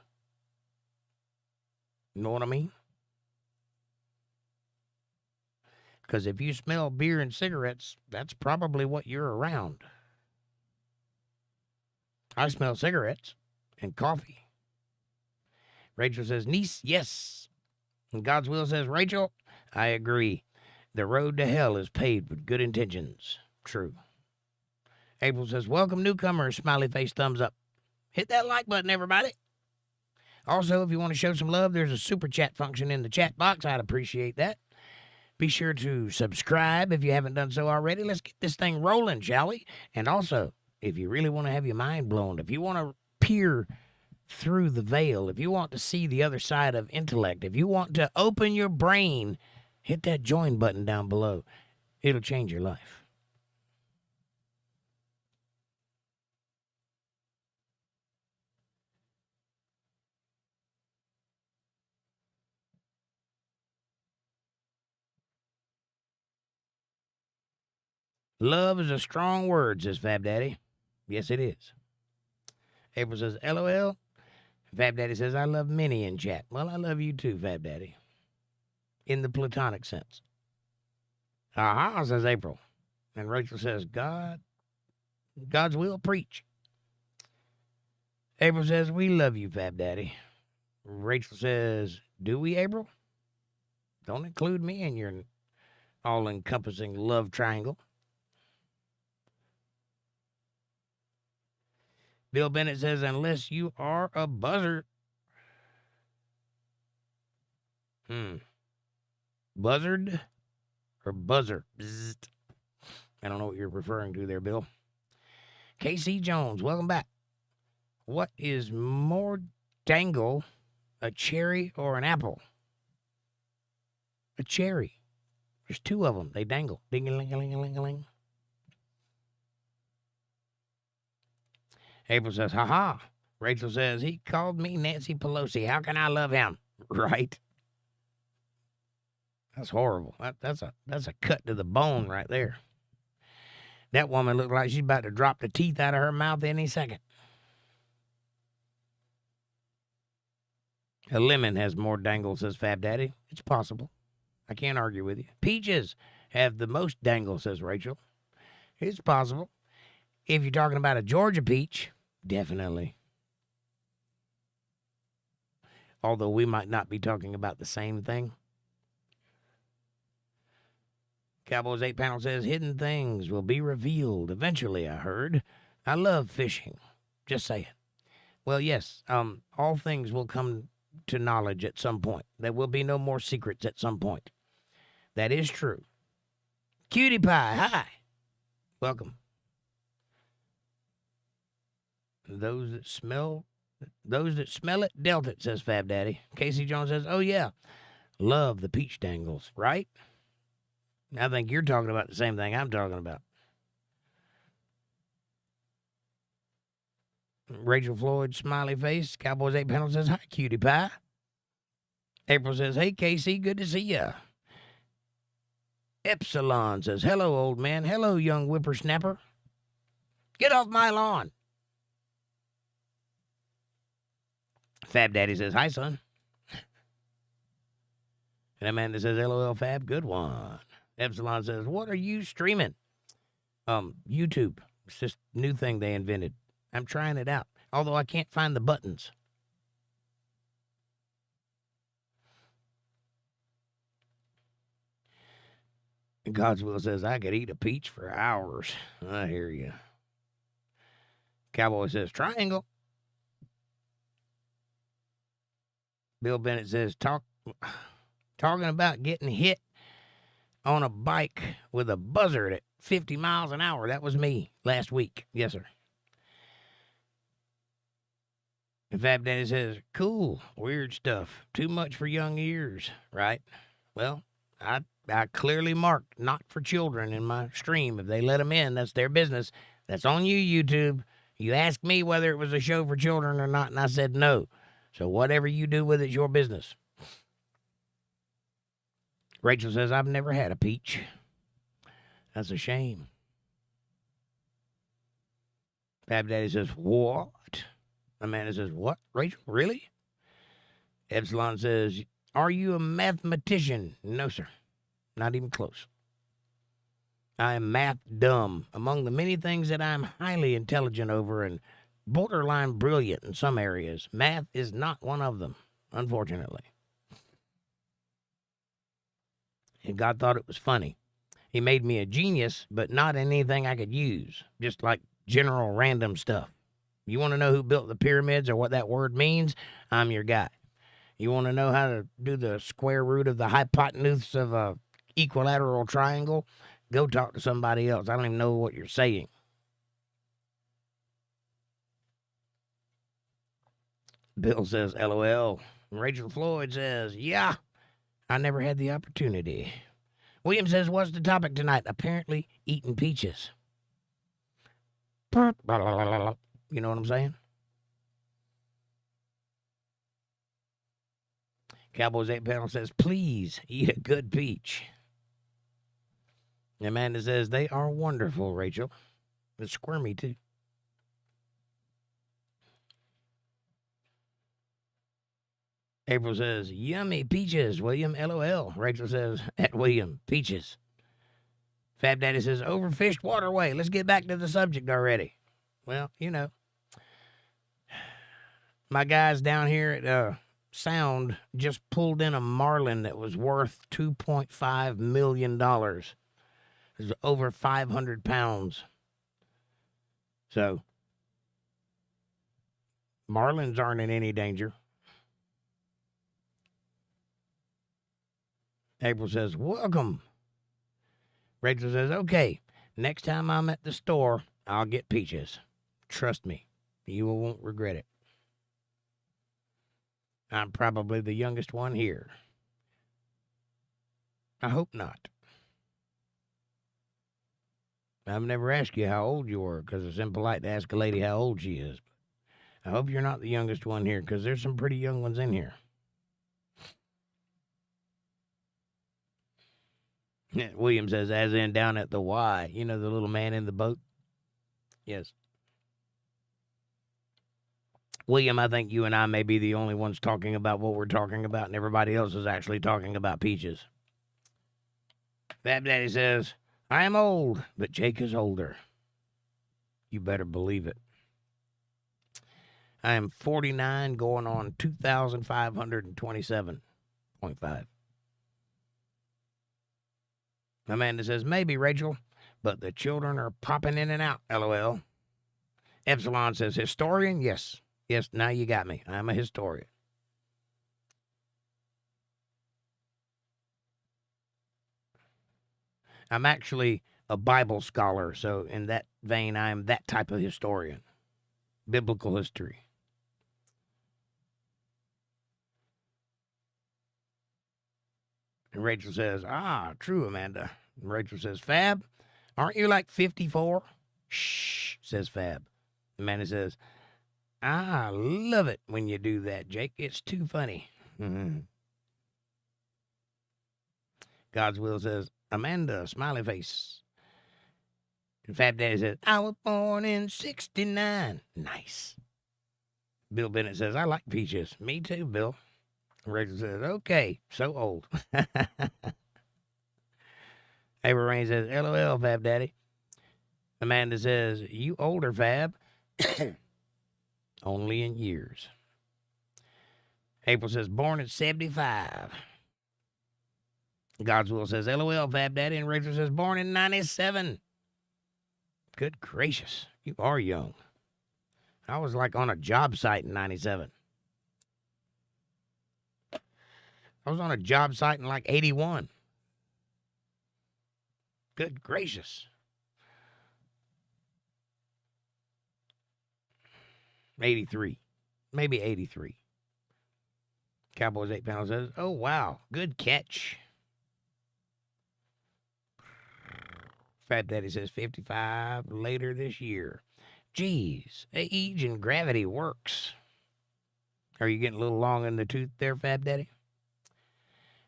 You know what I mean? Because if you smell beer and cigarettes, that's probably what you're around. I smell cigarettes and coffee. Rachel says, niece, yes. And God's Will says, Rachel, I agree. The road to hell is paved with good intentions. True. April says, welcome newcomers, smiley face, thumbs up. Hit that like button, everybody. Also, if you want to show some love, there's a super chat function in the chat box. I'd appreciate that. Be sure to subscribe if you haven't done so already. Let's get this thing rolling, shall we? And also, if you really want to have your mind blown, if you want to peer through the veil, if you want to see the other side of intellect, if you want to open your brain, hit that join button down below. It'll change your life. Love is a strong word, says Fab Daddy. Yes, it is. April says, LOL. Fab Daddy says, I love Minnie in chat. Well, I love you too, Fab Daddy. In the platonic sense. Aha, says April. And Rachel says, God's will, preach. April says, we love you, Fab Daddy. Rachel says, do we, April? Don't include me in your all-encompassing love triangle. Bill Bennett says, unless you are a buzzard. Buzzard or buzzer? Bzzzt. I don't know what you're referring to there, Bill. KC Jones, welcome back. What is more dangle, a cherry or an apple? A cherry. There's two of them. They dangle. Ding-a-ling-a-ling-a-ling-a-ling. April says, ha-ha. Rachel says, he called me Nancy Pelosi. How can I love him? Right? That's horrible. That's a cut to the bone right there. That woman looked like she's about to drop the teeth out of her mouth any second. A lemon has more dangle, says Fab Daddy. It's possible. I can't argue with you. Peaches have the most dangle, says Rachel. It's possible. If you're talking about a Georgia peach, definitely. Although we might not be talking about the same thing. Cowboys 8 panel says, hidden things will be revealed eventually, I heard. I love fishing. Just saying. Well, yes, all things will come to knowledge at some point. There will be no more secrets at some point. That is true. Cutie Pie, hi. Welcome. Those that smell it, dealt it, says Fab Daddy. Casey Jones says, oh, yeah, love the peach dangles, right? I think you're talking about the same thing I'm talking about. Rachel Floyd, smiley face. Cowboys 8 panel says, hi, Cutie Pie. April says, hey, Casey, good to see ya. Epsilon says, hello, old man. Hello, young whippersnapper. Get off my lawn. Fab Daddy says, hi, son. And Amanda says, LOL, Fab, good one. Epsilon says, what are you streaming? YouTube. It's this new thing they invented. I'm trying it out, although I can't find the buttons. And God's Will says, I could eat a peach for hours. I hear you. Cowboy says, triangle. Bill Bennett says, talking about getting hit on a bike with a buzzard at 50 miles an hour. That was me last week. Yes, sir. And Fab Daddy says, cool, weird stuff. Too much for young ears, right? Well, I clearly marked not for children in my stream. If they let them in, that's their business. That's on you, YouTube. You asked me whether it was a show for children or not, and I said no. So whatever you do with it's your business. Rachel says, I've never had a peach. That's a shame. Fab Daddy says, what? Amanda says, what? Rachel, really? Epsilon says, are you a mathematician? No, sir. Not even close. I am math dumb. Among the many things that I am highly intelligent over and borderline brilliant in some areas, math is not one of them, unfortunately. And God thought it was funny. He made me a genius, but not in anything I could use, just like general random stuff. You want to know who built the pyramids or what that word means? I'm your guy. You want to know how to do the square root of the hypotenuse of a equilateral triangle? Go talk to somebody else. I don't even know what you're saying. Bill says, LOL. Rachel Floyd says, yeah, I never had the opportunity. William says, what's the topic tonight? Apparently eating peaches. You know what I'm saying? Cowboys 8 panel says, please eat a good peach. Amanda says, they are wonderful, Rachel. It's squirmy, too. April says, yummy peaches, William, LOL. Rachel says, at William, peaches. Fab Daddy says, overfished waterway. Let's get back to the subject already. Well, you know, my guys down here at Sound just pulled in a marlin that was worth $2.5 million. It was over 500 pounds. So, marlins aren't in any danger. April says, welcome. Rachel says, okay, Next time I'm at the store, I'll get peaches. Trust me, you won't regret it. I'm probably the youngest one here. I hope not. I've never asked you how old you were because it's impolite to ask a lady how old she is. I hope you're not the youngest one here because there's some pretty young ones in here. William says, as in down at the Y. You know, the little man in the boat? Yes. William, I think you and I may be the only ones talking about what we're talking about, and everybody else is actually talking about peaches. Fab Daddy says, I am old, but Jake is older. You better believe it. I am 49, going on 2,527.5. Amanda says, maybe, Rachel, but the children are popping in and out, LOL. Epsilon says, historian? Yes. Yes, now you got me. I'm a historian. I'm actually a Bible scholar, so in that vein, I am that type of historian. Biblical history. And Rachel says, true, Amanda. And Rachel says, Fab, aren't you like 54? Shh, says Fab. Amanda says, I love it when you do that, Jake. It's too funny. God's Will says, Amanda, smiley face. And Fab Daddy says, I was born in 69. Nice. Bill Bennett says, I like peaches. Me too, Bill. Rachel says, okay, so old. Ava Rain says, LOL, Fab Daddy. Amanda says, you older, Fab. Only in years. April says, born at 75. God's Will says, LOL, Fab Daddy. And Rachel says, born in 97. Good gracious, you are young. I was like on a job site in 97. I was on a job site in like 81. Good gracious. 83. Maybe 83. Cowboys 8 Panel says, oh, wow. Good catch. Fat Daddy says 55 later this year. Geez, age and gravity works. Are you getting a little long in the tooth there, Fab Daddy?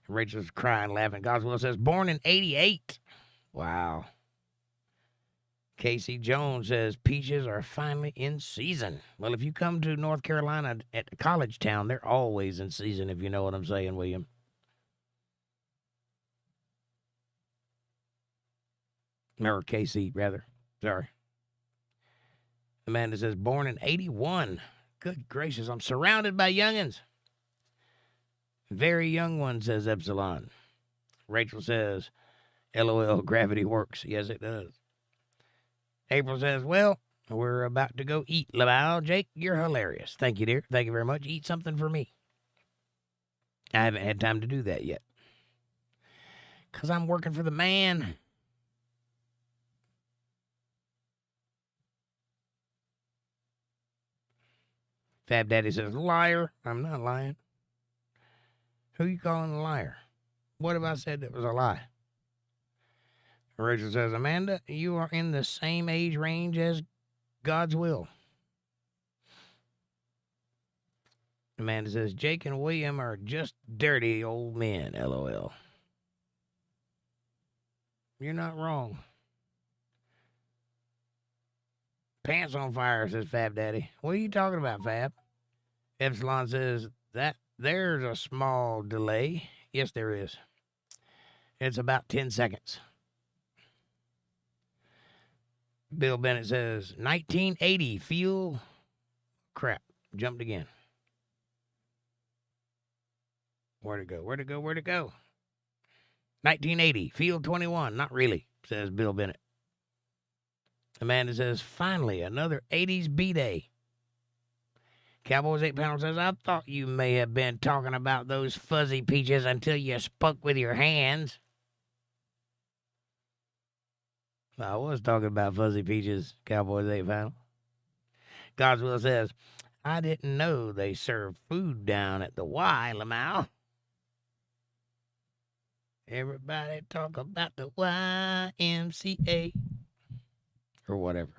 Rachel's crying, laughing. Goswell says, born in 88. Wow. Casey Jones says, peaches are finally in season. Well, if you come to North Carolina at College Town, they're always in season, if you know what I'm saying, William. Or Casey, rather. Sorry. Amanda says, born in 81. Good gracious, I'm surrounded by youngins. Very young one, says Epsilon. Rachel says, LOL, gravity works. Yes, it does. April says, well, we're about to go eat, ℂ𝕚𝕝𝕝. Jake, you're hilarious. Thank you, dear. Thank you very much. Eat something for me. I haven't had time to do that yet. Because I'm working for the man. Fab Daddy says, liar. I'm not lying. Who you calling a liar? What have I said that was a lie? Rachel says, Amanda, you are in the same age range as God's Will. Amanda says, Jake and William are just dirty old men, LOL. You're not wrong. Pants on fire, says Fab Daddy. What are you talking about, Fab? Epsilon says, that there's a small delay. Yes, there is. It's about 10 seconds. Bill Bennett says, 1980, feel crap. Jumped again. Where'd it go? Where'd it go? Where'd it go? 1980, field 21. Not really, says Bill Bennett. Amanda says, finally, another 80s B-Day. Cowboys 8 Panel says, I thought you may have been talking about those fuzzy peaches until you spoke with your hands. I was talking about Fuzzy Peaches, Cowboys 8 final. God's Will says, I didn't know they served food down at the ℂ𝕚. Everybody talk about the YMCA. Or whatever.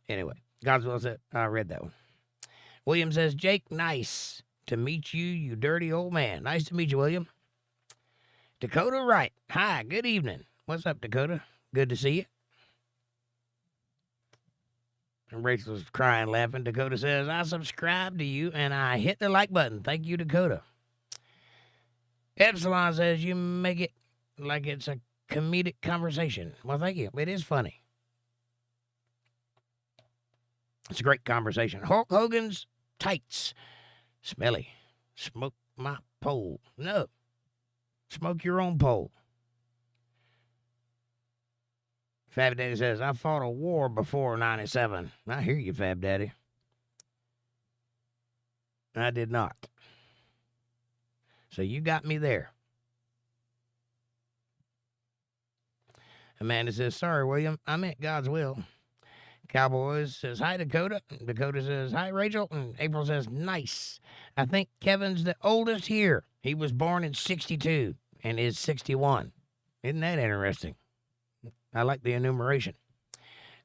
Anyway, God's Will said, I read that one. William says, Jake, nice to meet you, you dirty old man. Nice to meet you, William. Dakota Wright, hi, good evening. What's up, Dakota? Good to see you. And Rachel's crying, laughing. Dakota says, I subscribe to you and I hit the like button. Thank you, Dakota. Epsilon says, you make it like it's a comedic conversation. Well, thank you. It is funny. It's a great conversation. Hulk Hogan's tights. Smelly. Smoke my pole. No. Smoke your own pole. Fab Daddy says, I fought a war before 97. I hear you, Fab Daddy. I did not. So you got me there. Amanda says, sorry, William. I meant God's will. Cowboys says, hi, Dakota. Dakota says, hi, Rachel. And April says, nice. I think Kevin's the oldest here. He was born in 62 and is 61. Isn't that interesting? I like the enumeration.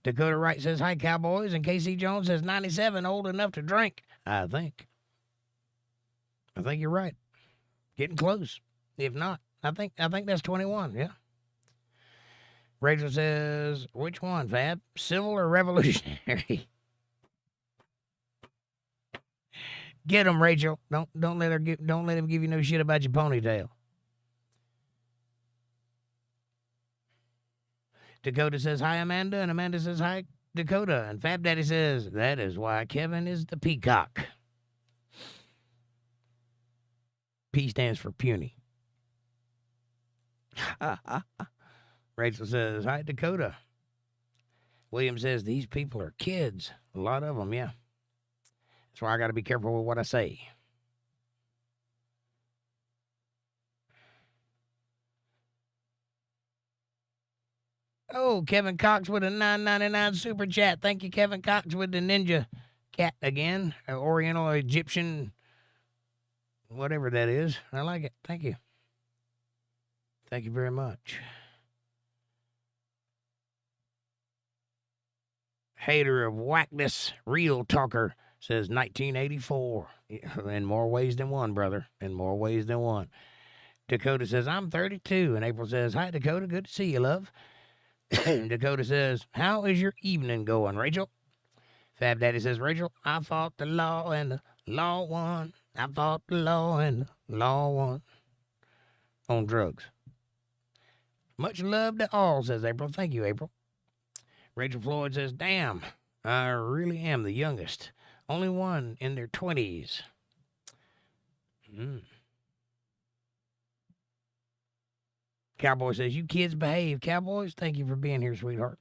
Dakota Wright says, hi, Cowboys. And KC Jones says, 97, old enough to drink. I think you're right. Getting close. If not, I think that's 21, yeah. Rachel says, which one, Fab? Civil or revolutionary? Get him, Rachel. Don't let him give you no shit about your ponytail. Dakota says, hi, Amanda. And Amanda says, hi, Dakota. And Fab Daddy says, that is why Kevin is the peacock. P stands for puny. Rachel says, hi, Dakota. William says, these people are kids. A lot of them, yeah. That's why I got to be careful with what I say. Oh, Kevin Cox with a $9.99 super chat. Thank you, Kevin Cox, with the ninja cat again. Oriental or Egyptian, whatever that is. I like it. Thank you. Thank you very much. Hater of whackness, real talker, says 1984. In more ways than one, brother. In more ways than one. Dakota says, I'm 32. And April says, hi, Dakota. Good to see you, love. Dakota says, how is your evening going, Rachel? Fab Daddy says, Rachel, I fought the law and the law won. I fought the law and the law won. On drugs. Much love to all, says April. Thank you, April. Rachel Floyd says, damn, I really am the youngest. Only one in their 20s. Cowboy says, you kids behave. Cowboys, thank you for being here, sweetheart.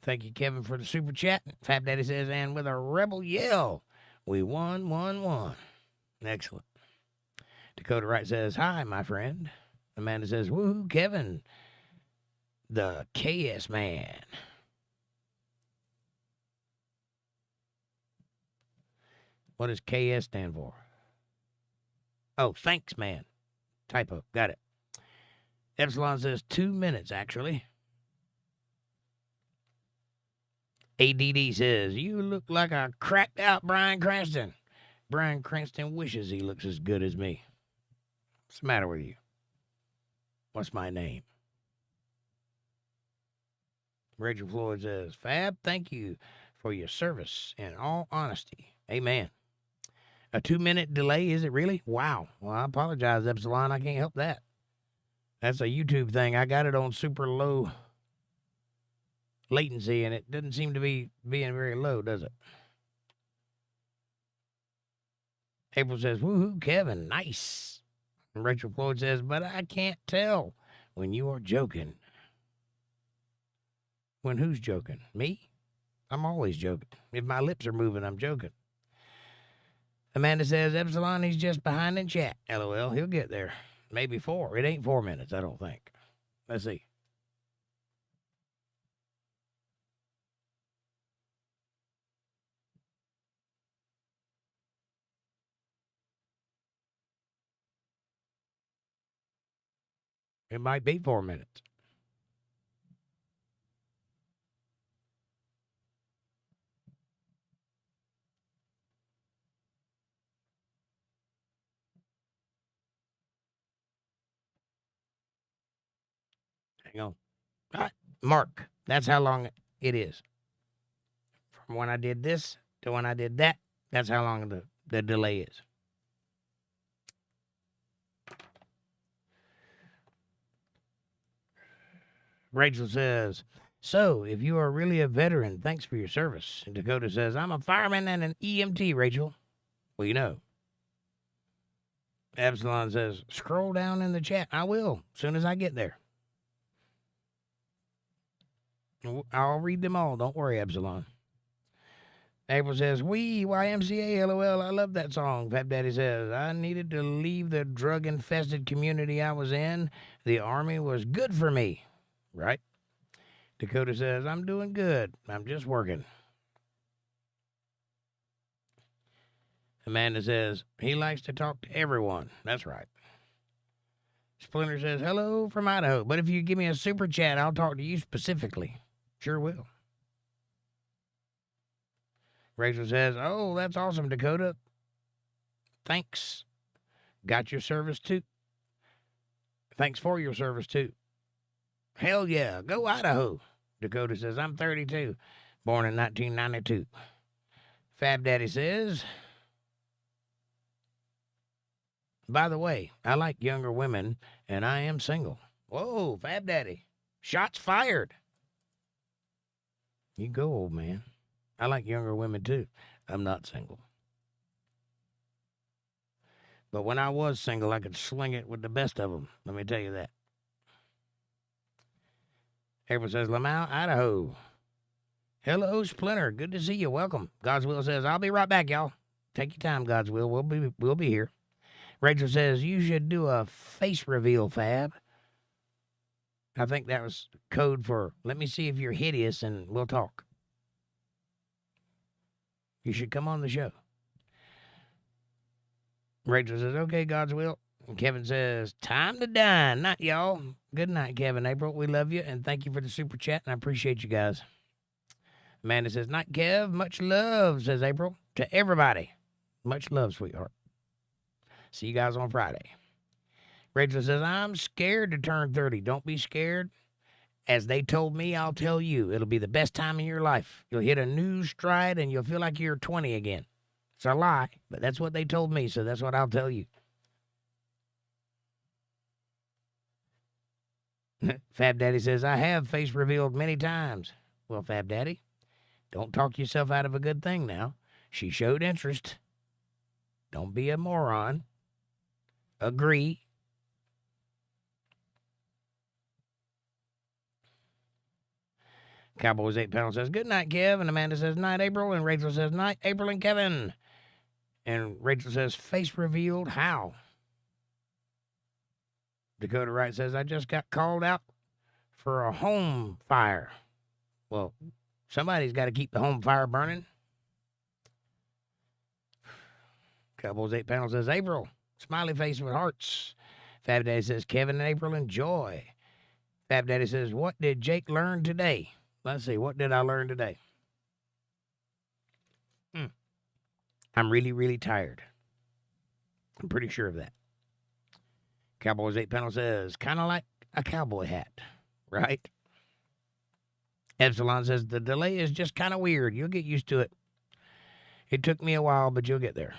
Thank you, Kevin, for the super chat. Fab Daddy says, and with a rebel yell, we won. Excellent. Dakota Wright says, hi, my friend. Amanda says, woohoo, Kevin, the KS man. What does KS stand for? Oh, thanks, man. Typo. Got it. Epsilon says 2 minutes, actually. ADD says, you look like a cracked out Bryan Cranston. Bryan Cranston wishes he looks as good as me. What's the matter with you? What's my name? Rachel Floyd says, Fab, thank you for your service in all honesty. Amen. A 2-minute delay, is it really? Wow. Well, I apologize, Epsilon. I can't help that. That's a YouTube thing. I got it on super low latency, and it doesn't seem to be being very low, does it? April says, woohoo, Kevin, nice. And Rachel Floyd says, but I can't tell when you are joking. When who's joking? Me? I'm always joking. If my lips are moving, I'm joking. Amanda says, Epsilon, he's just behind in chat. LOL, he'll get there. Maybe 4. It ain't 4 minutes, I don't think. Let's see. It might be 4 minutes. Hang on. All right. Mark. That's how long it is. From when I did this to when I did that, that's how long the delay is. Rachel says, so if you are really a veteran, thanks for your service. And Dakota says, I'm a fireman and an EMT, Rachel. Well, you know. Epsilon says, scroll down in the chat. I will, as soon as I get there. I'll read them all. Don't worry, Epsilon. April says, wee, YMCA, LOL. I love that song. Fat Daddy says, I needed to leave the drug-infested community I was in. The Army was good for me. Right? Dakota says, I'm doing good. I'm just working. Amanda says, he likes to talk to everyone. That's right. Splinter says, hello from Idaho. But if you give me a super chat, I'll talk to you specifically. Sure will. Rachel says, oh, that's awesome, Dakota. Thanks. Got your service, too. Thanks for your service, too. Hell yeah, go Idaho. Dakota says, I'm 32, born in 1992. Fab Daddy says, by the way, I like younger women, and I am single. Whoa, Fab Daddy. Shots fired. You go, old man. I like younger women, too. I'm not single. But when I was single, I could sling it with the best of them. Let me tell you that. Everyone says, Lamau, Idaho. Hello, Splinter. Good to see you. Welcome. God's Will says, I'll be right back, y'all. Take your time, God's Will. We'll be here. Rachel says, you should do a face reveal, Fab. I think that was code for, let me see if you're hideous and we'll talk. You should come on the show. Rachel says, okay, God's Will. And Kevin says, time to dine. Night, y'all. Good night, Kevin. April, we love you, and thank you for the super chat, and I appreciate you guys. Amanda says, night, Kev. Much love, says April, to everybody. Much love, sweetheart. See you guys on Friday. Rachel says, I'm scared to turn 30. Don't be scared. As they told me, I'll tell you. It'll be the best time of your life. You'll hit a new stride, and you'll feel like you're 20 again. It's a lie, but that's what they told me, so that's what I'll tell you. Fab Daddy says, I have face revealed many times. Well, Fab Daddy, don't talk yourself out of a good thing now. She showed interest. Don't be a moron. Agree. Cowboys 8 Panel says, good night, Kev. And Amanda says, night, April. And Rachel says, night, April and Kevin. And Rachel says, face revealed, how? Dakota Wright says, I just got called out for a home fire. Well, somebody's got to keep the home fire burning. Cowboys 8 Panel says, April. Smiley face with hearts. Fab Daddy says, Kevin and April enjoy. Fab Daddy says, what did Jake learn today? Let's see, what did I learn today? I'm really, really tired. I'm pretty sure of that. Cowboys 8 Panel says, kind of like a cowboy hat, right? Epsilon says, the delay is just kind of weird. You'll get used to it. It took me a while, but you'll get there.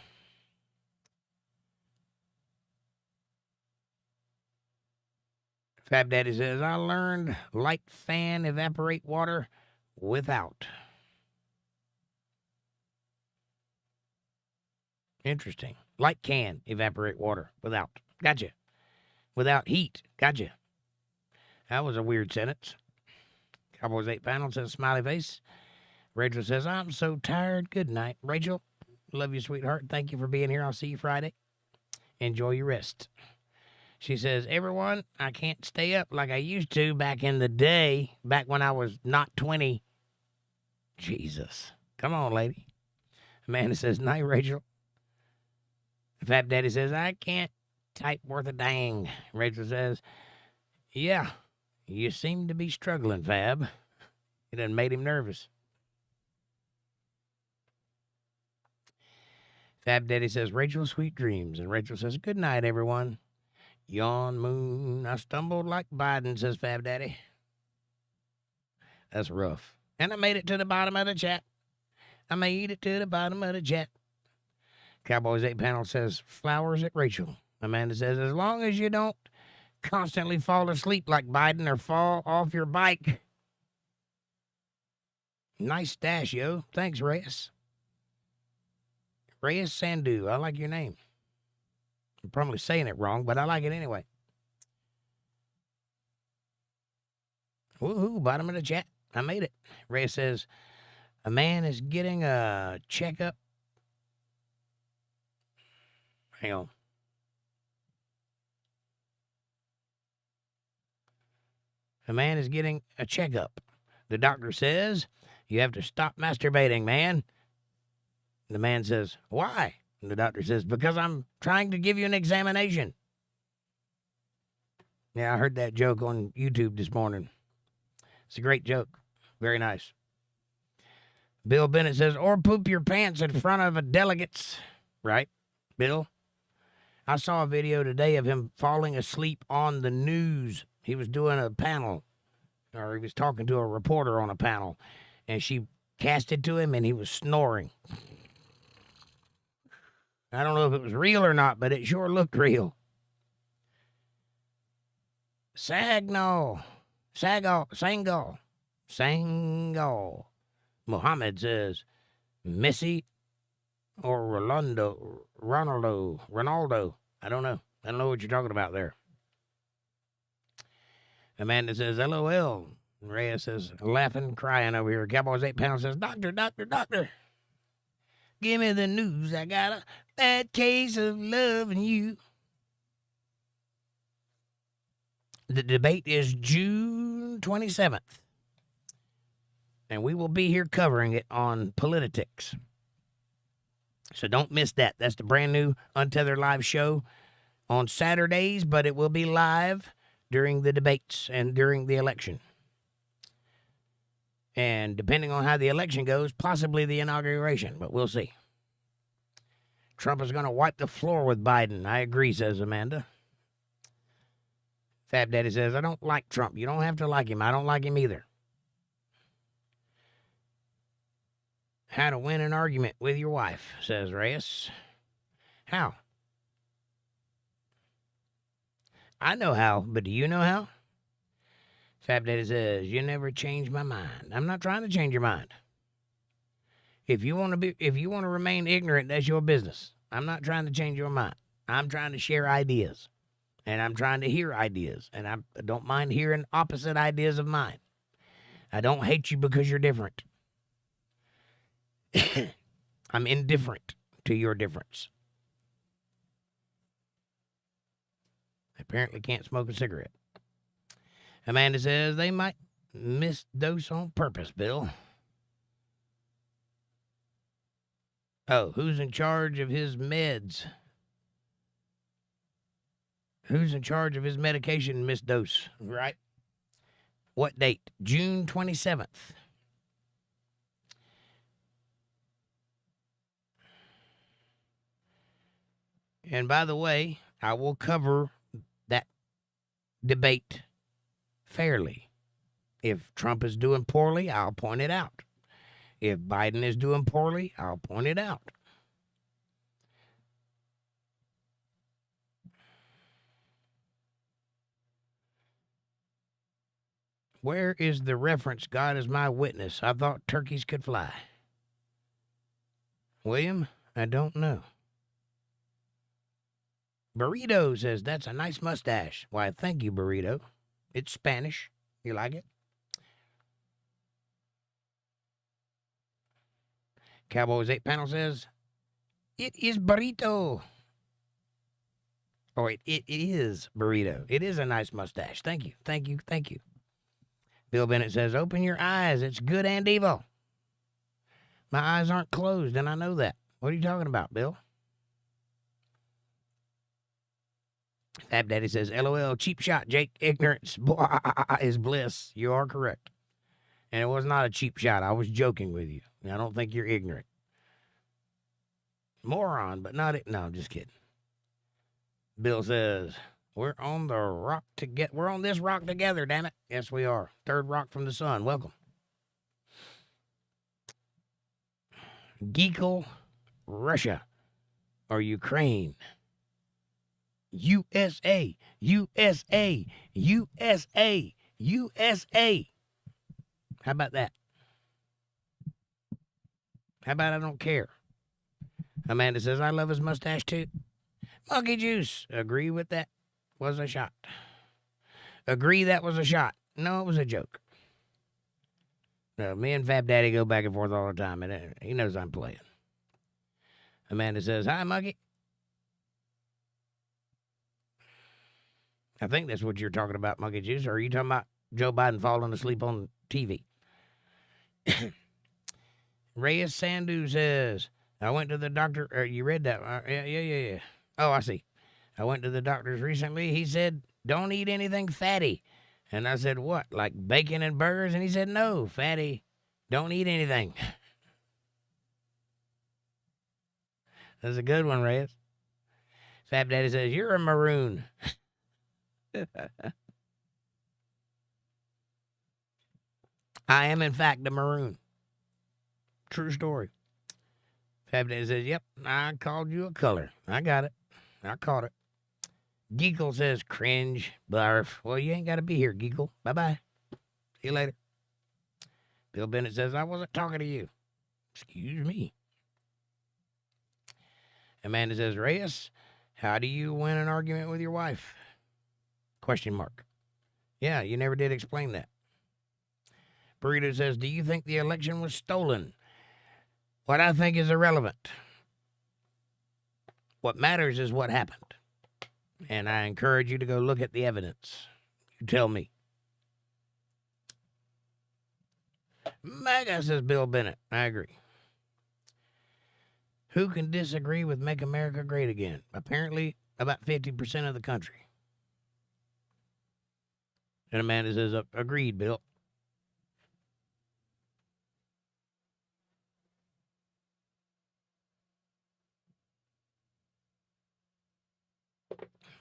Fab Daddy says, I learned light fan evaporate water without. Interesting. Light can evaporate water without. Gotcha. Without heat. Gotcha. That was a weird sentence. Cowboys 8 Panel says, smiley face. Rachel says, I'm so tired. Good night. Rachel, love you, sweetheart. Thank you for being here. I'll see you Friday. Enjoy your rest. She says, everyone, I can't stay up like I used to back in the day, back when I was not 20. Jesus. Come on, lady. Amanda says, night, Rachel. Fab Daddy says, I can't type worth a dang. Rachel says, yeah, you seem to be struggling, Fab. It done made him nervous. Fab Daddy says, Rachel, sweet dreams. And Rachel says, good night, everyone. Yawn moon, I stumbled like Biden, says Fab Daddy. That's rough. And I made it to the bottom of the chat. I made it to the bottom of the chat. Cowboys 8 panel says, flowers at Rachel. Amanda says, as long as you don't constantly fall asleep like Biden or fall off your bike. Nice stash, yo. Thanks, Reyes. Reyes Sandu. I like your name. I'm probably saying it wrong, but I like it anyway. Woohoo, bottom of the chat. I made it. Reyes says, a man is getting a checkup. Hang on. A man is getting a checkup. The doctor says, you have to stop masturbating, man. The man says, why? And the doctor says, because I'm trying to give you an examination. Yeah, I heard that joke on YouTube this morning. It's a great joke. Very nice. Bill Bennett says, or poop your pants in front of a delegates. Right, Bill? I saw a video today of him falling asleep on the news. He was doing a panel, or he was talking to a reporter on a panel, and she cast it to him, and he was snoring. I don't know if it was real or not, but it sure looked real. Sangal. Muhammad says, Messi or Ronaldo. I don't know. I don't know what you're talking about there. Amanda says, LOL. Rhea says, laughing, crying over here. Cowboys 8 pounds says, doctor. Give me the news. I got a bad case of loving you. The debate is June 27th. And we will be here covering it on Politics. So don't miss that. That's the brand new Untethered Live show on Saturdays, but it will be live during the debates and during the election. And depending on how the election goes, possibly the inauguration, but we'll see. Trump is going to wipe the floor with Biden. I agree, says Amanda. Fab Daddy says, I don't like Trump. You don't have to like him. I don't like him either. How to win an argument with your wife, says Reyes. How? I know how, but do you know how? Fab Daddy says, you never change my mind. I'm not trying to change your mind. If you want to remain ignorant, that's your business. I'm not trying to change your mind. I'm trying to share ideas. And I'm trying to hear ideas. And I don't mind hearing opposite ideas of mine. I don't hate you because you're different. I'm indifferent to your difference. I apparently can't smoke a cigarette. Amanda says they might misdose on purpose, Bill. Oh, who's in charge of his meds? Who's in charge of his medication misdose, right? What date? June 27th. And by the way, I will cover that debate fairly. If Trump is doing poorly, I'll point it out. If Biden is doing poorly, I'll point it out. Where is the reference, God is my witness? I thought turkeys could fly. William, I don't know. Burrito says, that's a nice mustache. Why, thank you, Burrito. It's Spanish. You like it? Cowboys 8 panel says, it is burrito. Or it is burrito. It is a nice mustache. Thank you. Thank you. Thank you. Bill Bennett says, open your eyes. It's good and evil. My eyes aren't closed, and I know that. What are you talking about, Bill? Fab Daddy says, LOL, cheap shot, Jake. Ignorance is bliss. You are correct. And it was not a cheap shot. I was joking with you. I don't think you're ignorant. Moron, but not it. No, I'm just kidding. Bill says, we're on the rock together. We're on this rock together, damn it. Yes, we are. Third rock from the sun. Welcome. Geekle, Russia, or Ukraine. USA, USA, USA, USA. How about that? How about I don't care? Amanda says, I love his mustache too. Monkey Juice, agree with that was a shot. Agree that was a shot. No, it was a joke. Me and Fab Daddy go back and forth all the time, and he knows I'm playing. Amanda says, hi, Monkey. I think that's what you're talking about, Monkey Juice. Or are you talking about Joe Biden falling asleep on TV? Reyes Sandu says, I went to the doctor. You read that? Yeah. Oh, I see. I went to the doctor's recently. He said, don't eat anything fatty. And I said, what, like bacon and burgers? And he said, no, fatty, don't eat anything. That's a good one, Reyes. Fab Daddy says, you're a maroon. I am, in fact, a maroon. True story. Fab Daddy says, yep, I called you a color. I got it. I caught it. Geekle says, cringe, barf. Well, you ain't got to be here, Geekle. Bye-bye. See you later. Bill Bennett says, I wasn't talking to you. Excuse me. Amanda says, Reyes, how do you win an argument with your wife? Question mark. Yeah, you never did explain that. Burrito says, do you think the election was stolen? What I think is irrelevant. What matters is what happened. And I encourage you to go look at the evidence. You tell me. MAGA, says Bill Bennett. I agree. Who can disagree with Make America Great Again? Apparently, about 50% of the country. And Amanda says, agreed, Bill.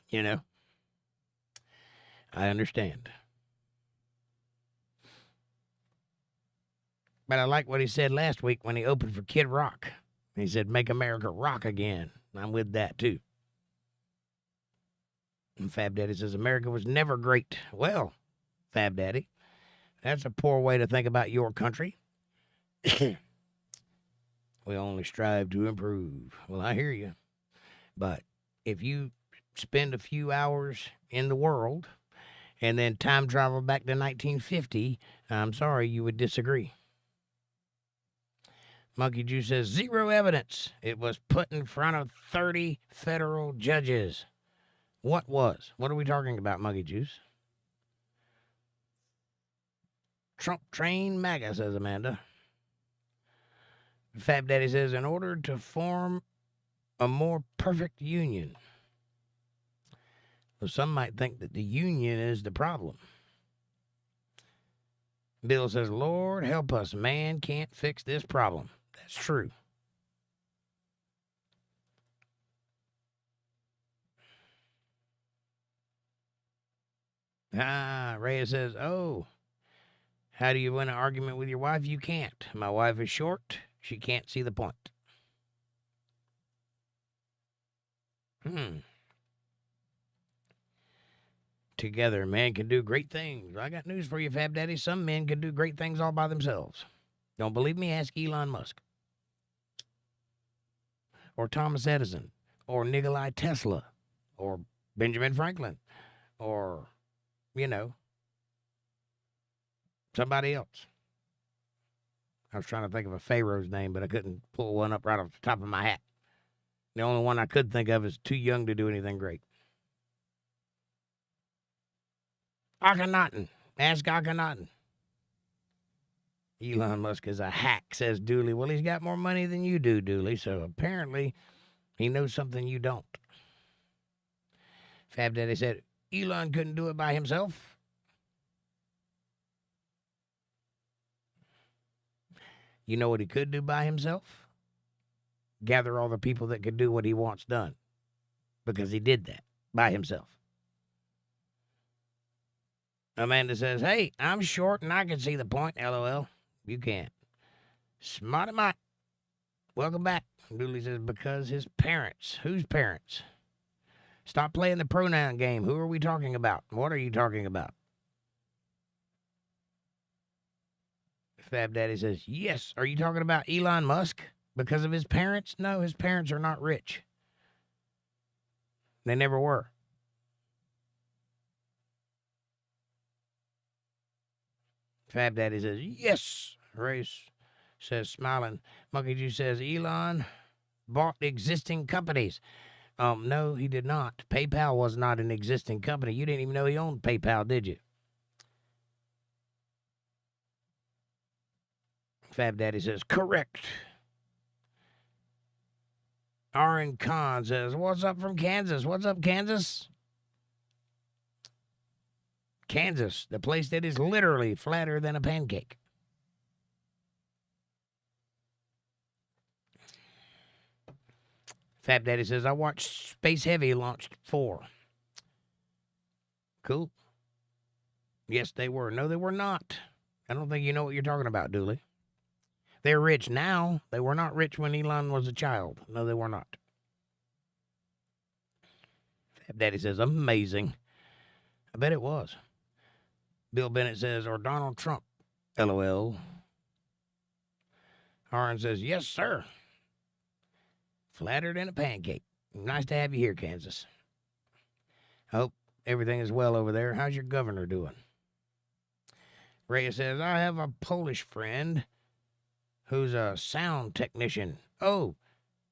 You know, I understand. But I like what he said last week when he opened for Kid Rock. He said, make America rock again. I'm with that, too. And Fab Daddy says, America was never great. Well, Fab Daddy, that's a poor way to think about your country. We only strive to improve. Well, I hear you. But if you spend a few hours in the world and then time travel back to 1950, I'm sorry, you would disagree. Monkey Juice says, zero evidence. It was put in front of 30 federal judges. What was? What are we talking about, Monkey Juice? Trump train MAGA, says Amanda. Fab Daddy says, in order to form a more perfect union. Well, some might think that the union is the problem. Bill says, Lord help us, man can't fix this problem. That's true. Rhea says, oh, how do you win an argument with your wife? You can't. My wife is short. She can't see the point. Together, man can do great things. I got news for you, Fab Daddy. Some men can do great things all by themselves. Don't believe me? Ask Elon Musk. Or Thomas Edison. Or Nikola Tesla. Or Benjamin Franklin. Or, you know, somebody else. I was trying to think of a pharaoh's name, but I couldn't pull one up right off the top of my hat. The only one I could think of is too young to do anything great. Akhenaten. Ask Akhenaten. Elon Musk is a hack, says Dooley. Well, he's got more money than you do, Dooley, so apparently he knows something you don't. Fab Daddy said, Elon couldn't do it by himself. You know what he could do by himself? Gather all the people that could do what he wants done. Because he did that by himself. Amanda says, hey, I'm short and I can see the point, LOL. You can't. Smarty Mike. Welcome back. Dooley says, because his parents. Whose parents? Stop playing the pronoun game. Who are we talking about? What are you talking about? Fab Daddy says, yes. Are you talking about Elon Musk? Because of his parents? No, his parents are not rich. They never were. Fab Daddy says, yes. Race says, smiling. Monkey Juice says, Elon bought existing companies. No, he did not. PayPal was not an existing company. You didn't even know he owned PayPal, did you? Fab Daddy says, correct. Aaron Khan says, what's up from Kansas? What's up, Kansas? Kansas, the place that is literally flatter than a pancake. Fab Daddy says, I watched Space Heavy launched 4. Cool. Yes, they were. No, they were not. I don't think you know what you're talking about, Dooley. They're rich now. They were not rich when Elon was a child. No, they were not. Fab Daddy says, amazing. I bet it was. Bill Bennett says, or Donald Trump. LOL. Aaron says, yes, sir. Flatter than a pancake. Nice to have you here, Kansas. Hope everything is well over there. How's your governor doing? Reyes says, I have a Polish friend who's a sound technician. Oh,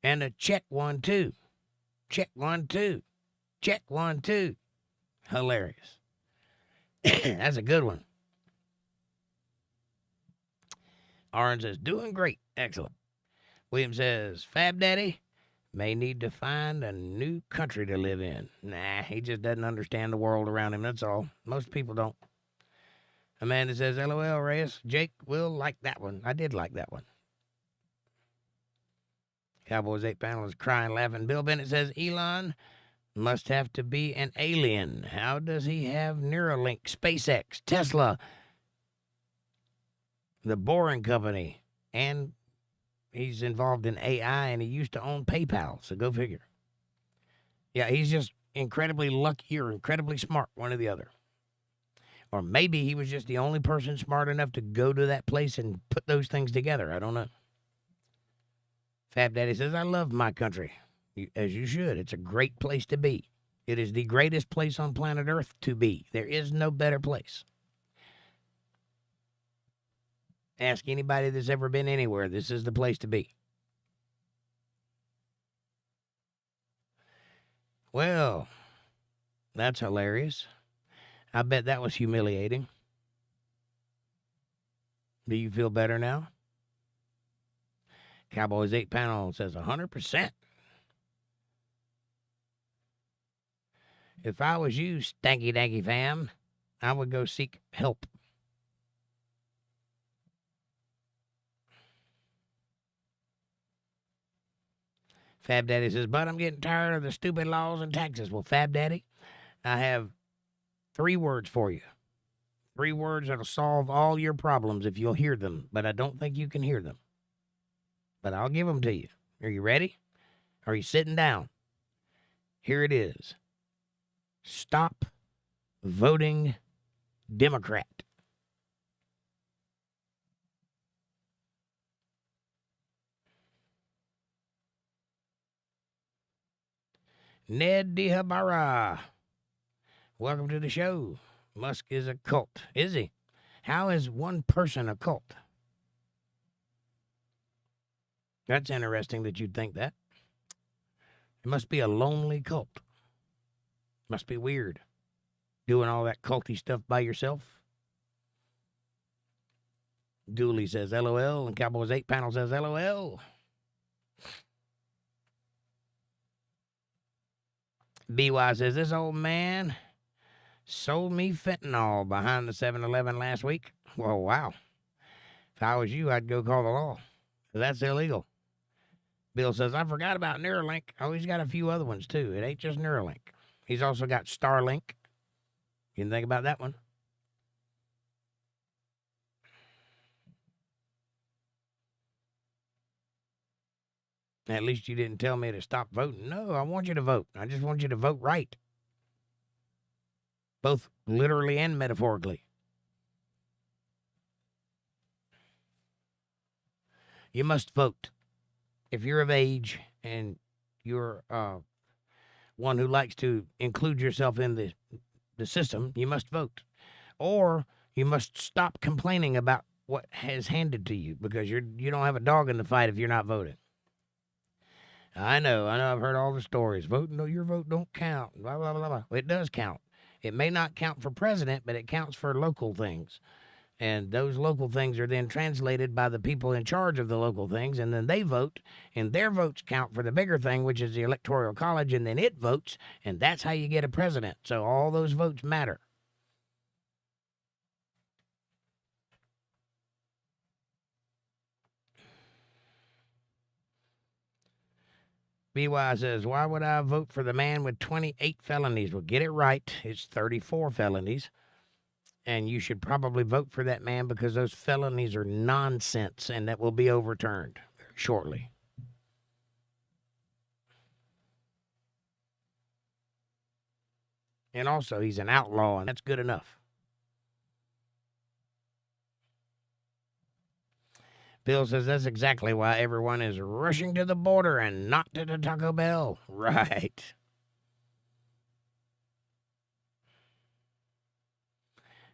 and a check 1, 2. Check 1, 2. Check 1, 2. Hilarious. That's a good one. Aaron says, doing great. Excellent. William says, Fab Daddy may need to find a new country to live in. Nah, he just doesn't understand the world around him. That's all. Most people don't. Amanda says, LOL, Reyes. Jake will like that one. I did like that one. Cowboys 8 panel is crying, laughing. Bill Bennett says, Elon must have to be an alien. How does he have Neuralink, SpaceX, Tesla, the Boring Company, and he's involved in AI, and he used to own PayPal, so go figure. Yeah, he's just incredibly lucky or incredibly smart, one or the other. Or maybe he was just the only person smart enough to go to that place and put those things together. I don't know. Fab Daddy says, I love my country, as you should. It's a great place to be. It is the greatest place on planet Earth to be. There is no better place. Ask anybody that's ever been anywhere. This is the place to be. Well, that's hilarious. I bet that was humiliating. Do you feel better now? Cowboys 8 panel says 100%. If I was you, stanky danky fam, I would go seek help. Fab Daddy says, but I'm getting tired of the stupid laws and taxes. Well, Fab Daddy, I have 3 words for you. 3 words that'll solve all your problems if you'll hear them, but I don't think you can hear them. But I'll give them to you. Are you ready? Are you sitting down? Here it is. Stop voting Democrat. Ned Dihabara, welcome to the show. Musk is a cult. Is he? How is one person a cult? That's interesting that you'd think that. It must be a lonely cult. Must be weird. doing all that culty stuff by yourself. Dooley says LOL, and Cowboys 8 panel says LOL. BY says, this old man sold me fentanyl behind the 7-Eleven last week. Well, wow. If I was you, I'd go call the law. That's illegal. Bill says, I forgot about Neuralink. Oh, he's got a few other ones, too. It ain't just Neuralink. He's also got Starlink. You can think about that one. At least you didn't tell me to stop voting. No, I want you to vote. I just want you to vote right. Both literally and metaphorically. You must vote. If you're of age and you're one who likes to include yourself in the system, you must vote. Or you must stop complaining about what has handed to you because you don't have a dog in the fight if you're not voting. I know. I've heard all the stories. Vote, no, your vote don't count. Blah, blah, blah, blah. It does count. It may not count for president, but it counts for local things. And those local things are then translated by the people in charge of the local things, and then they vote, and their votes count for the bigger thing, which is the Electoral College, and then it votes, and that's how you get a president. So all those votes matter. BY says, why would I vote for the man with 28 felonies? Well, get it right. It's 34 felonies. And you should probably vote for that man because those felonies are nonsense and that will be overturned very shortly. And also, he's an outlaw, and that's good enough. Bill says that's exactly why everyone is rushing to the border and not to the Taco Bell. Right.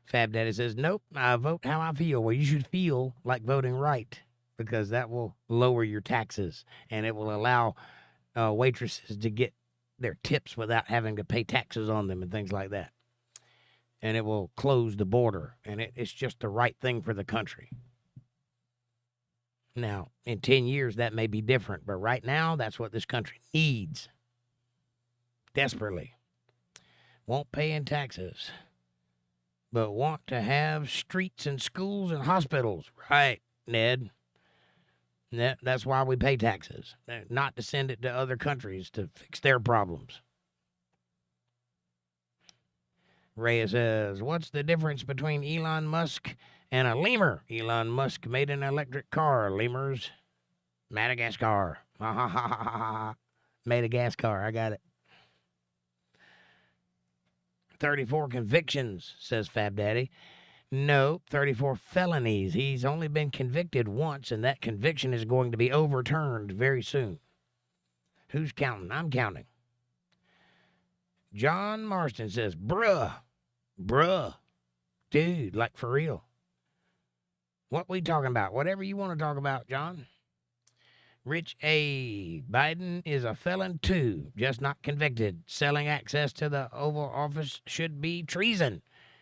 Fab Daddy says, nope, I vote how I feel. Well, you should feel like voting right because that will lower your taxes and it will allow waitresses to get their tips without having to pay taxes on them and things like that. And it will close the border, and it's just the right thing for the country. Now, in 10 years, that may be different, but right now, that's what this country needs. Desperately. Won't pay in taxes, but want to have streets and schools and hospitals. Right, Ned. That's why we pay taxes, not to send it to other countries to fix their problems. Reyes says, what's the difference between Elon Musk and a lemur? Elon Musk made an electric car. Lemurs, Madagascar. Ha ha ha ha ha. Madagascar, I got it. 34 convictions, says Fab Daddy. No, 34 felonies. He's only been convicted once, and that conviction is going to be overturned very soon. Who's counting? I'm counting. John Marston says, bruh. Dude, like for real. What we talking about? Whatever you want to talk about, John. Rich A. Biden is a felon too, just not convicted. Selling access to the Oval Office should be treason.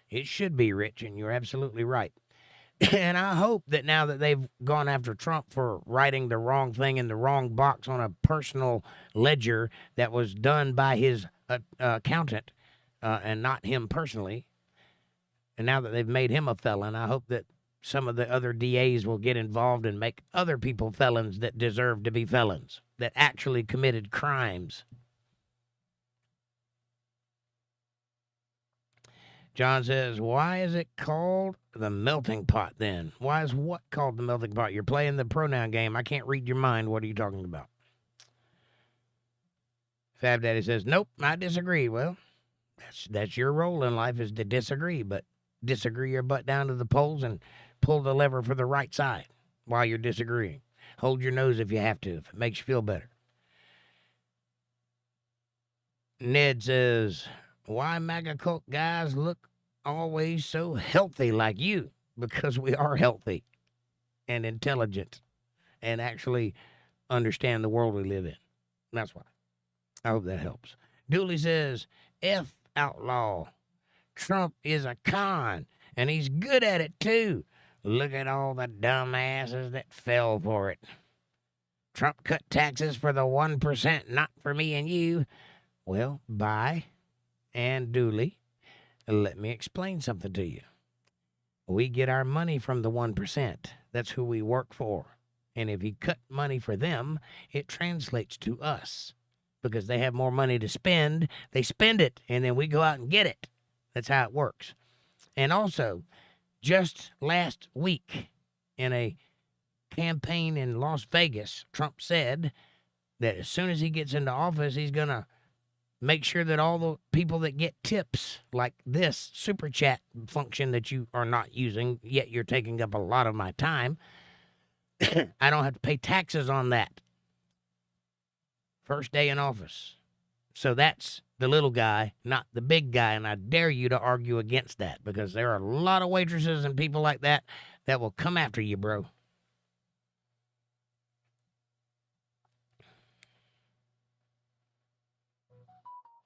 It should be, Rich, and you're absolutely right. And I hope that now that they've gone after Trump for writing the wrong thing in the wrong box on a personal ledger that was done by his accountant and not him personally, and now that they've made him a felon, I hope that some of the other DAs will get involved and make other people felons that deserve to be felons, that actually committed crimes. John says, why is it called the melting pot then? Why is what called the melting pot? You're playing the pronoun game. I can't read your mind. What are you talking about? Fab Daddy says, nope, I disagree. Well, that's your role in life is to disagree, but disagree your butt down to the polls and pull the lever for the right side while you're disagreeing. Hold your nose if you have to, if it makes you feel better. Ned says, why MAGA cult guys look always so healthy like you? Because we are healthy and intelligent and actually understand the world we live in. That's why. I hope that helps. Dooley says, F outlaw. Trump is a con, and he's good at it, too. Look at all the dumbasses that fell for it. Trump cut taxes for the 1%, not for me and you. Well, bye, and duly. Let me explain something to you. We get our money from the 1%. That's who we work for. And if he cut money for them, it translates to us. Because they have more money to spend, they spend it, and then we go out and get it. That's how it works. And also, just last week, in a campaign in Las Vegas, Trump said that as soon as he gets into office, he's going to make sure that all the people that get tips like this super chat function that you are not using, yet you're taking up a lot of my time, I don't have to pay taxes on that. First day in office. So that's the little guy, not the big guy, and I dare you to argue against that because there are a lot of waitresses and people like that that will come after you, bro.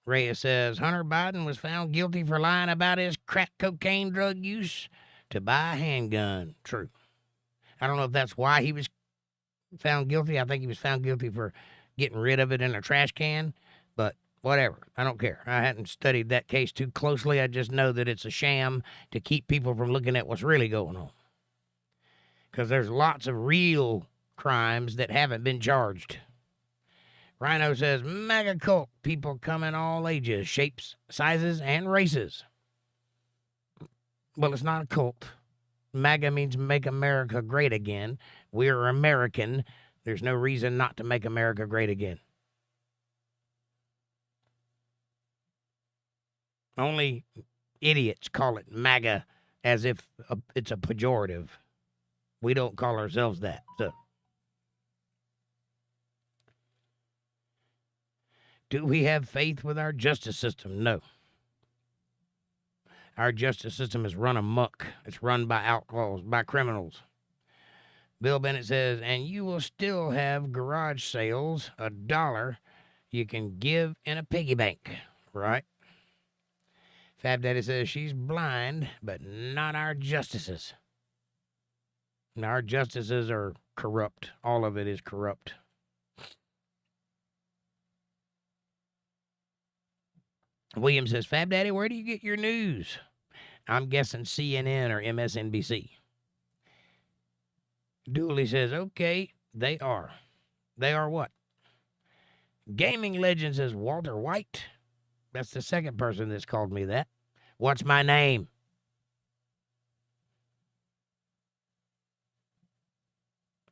Reyes says, Hunter Biden was found guilty for lying about his crack cocaine drug use to buy a handgun. True. I don't know if that's why he was found guilty. I think he was found guilty for getting rid of it in a trash can, but whatever. I don't care. I hadn't studied that case too closely. I just know that it's a sham to keep people from looking at what's really going on. Because there's lots of real crimes that haven't been charged. Rhino says, mega cult, people come in all ages, shapes, sizes, and races. Well, it's not a cult. MAGA means make America great again. We're American. There's no reason not to make America great again. Only idiots call it MAGA as if it's a pejorative. We don't call ourselves that. So. Do we have faith with our justice system? No. Our justice system is run amok. It's run by outlaws, by criminals. Bill Bennett says, and you will still have garage sales, $1 you can give in a piggy bank, right? Fab Daddy says she's blind, but not our justices. Our justices are corrupt. All of it is corrupt. William says, Fab Daddy, where do you get your news? I'm guessing CNN or MSNBC. Dooley says, okay, they are. They are what? Gaming Legend says, Walter White. That's the second person that's called me that. What's my name?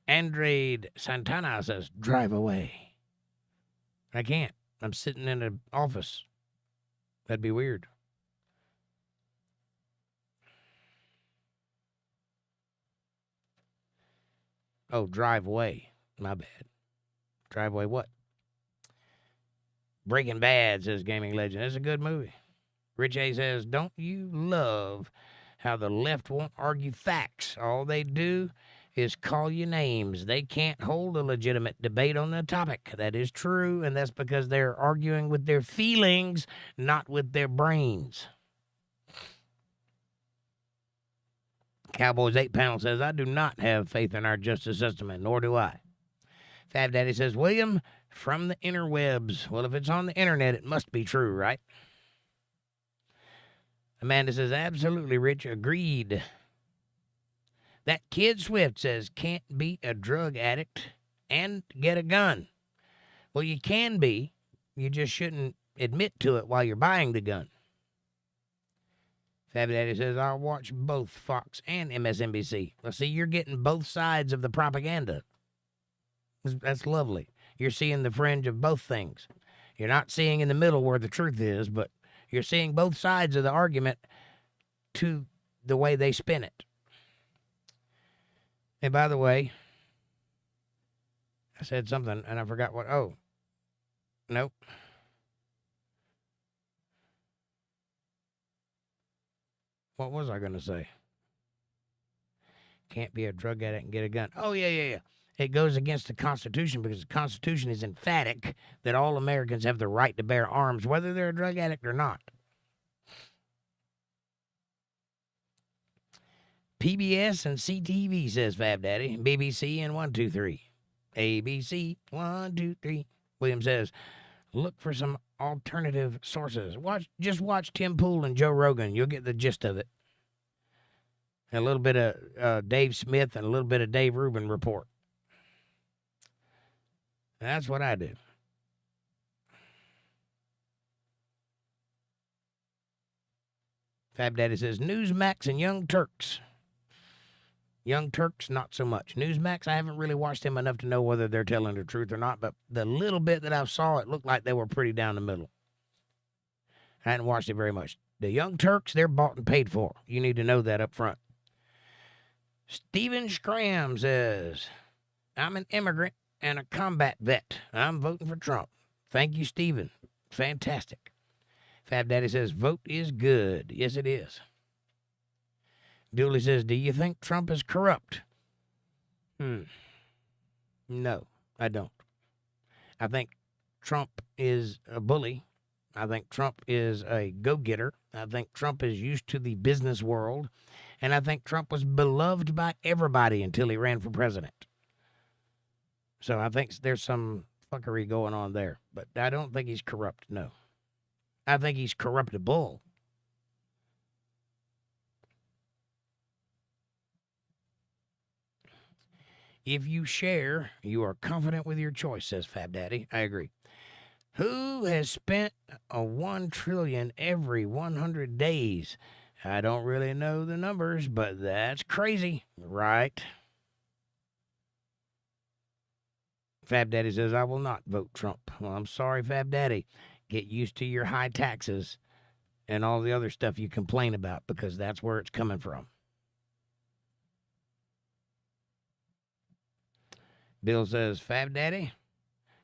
Andrade Santana says, drive away. I can't. I'm sitting in an office. That'd be weird. Oh, drive away. My bad. Drive away what? Breaking Bad, says Gaming Legend. It's a good movie. Rich A says, don't you love how the left won't argue facts? All they do is call you names. They can't hold a legitimate debate on the topic. That is true, and that's because they're arguing with their feelings, not with their brains. Cowboys 8 pounds says, I do not have faith in our justice system, and nor do I. Fab Daddy says, William, from the interwebs. Well, if it's on the internet, it must be true, right? Amanda says, absolutely, Rich. Agreed. That Kid Swift says, can't be a drug addict and get a gun. Well, you can be. You just shouldn't admit to it while you're buying the gun. Fab Daddy says, I'll watch both Fox and MSNBC. Well, see, you're getting both sides of the propaganda. That's lovely. You're seeing the fringe of both things. You're not seeing in the middle where the truth is, but you're seeing both sides of the argument to the way they spin it. And by the way, I said something and I forgot what. Oh, nope. What was I going to say? Can't be a drug addict and get a gun. Oh, yeah. It goes against the Constitution because the Constitution is emphatic that all Americans have the right to bear arms, whether they're a drug addict or not. PBS and CTV, says Fab Daddy. BBC and 1, 2, 3. ABC, 1, 2, 3. William says, look for some alternative sources. Just watch Tim Pool and Joe Rogan. You'll get the gist of it. A little bit of Dave Smith and a little bit of Dave Rubin report. That's what I do. Fab Daddy says, Newsmax and Young Turks. Young Turks, not so much. Newsmax, I haven't really watched them enough to know whether they're telling the truth or not, but the little bit that I saw, it looked like they were pretty down the middle. I hadn't watched it very much. The Young Turks, they're bought and paid for. You need to know that up front. Stephen Scram says, I'm an immigrant and a combat vet. I'm voting for Trump. Thank you, Stephen. Fantastic. Fab Daddy says, vote is good. Yes, it is. Dooley says, do you think Trump is corrupt? No, I don't. I think Trump is a bully. I think Trump is a go-getter. I think Trump is used to the business world. And I think Trump was beloved by everybody until he ran for president. So I think there's some fuckery going on there. But I don't think he's corrupt, no. I think he's corruptible. If you share, you are confident with your choice, says Fab Daddy. I agree. Who has spent a 1 trillion every 100 days? I don't really know the numbers, but that's crazy, right? Fab Daddy says, I will not vote Trump. Well, I'm sorry, Fab Daddy. Get used to your high taxes and all the other stuff you complain about, because that's where it's coming from. Bill says, Fab Daddy,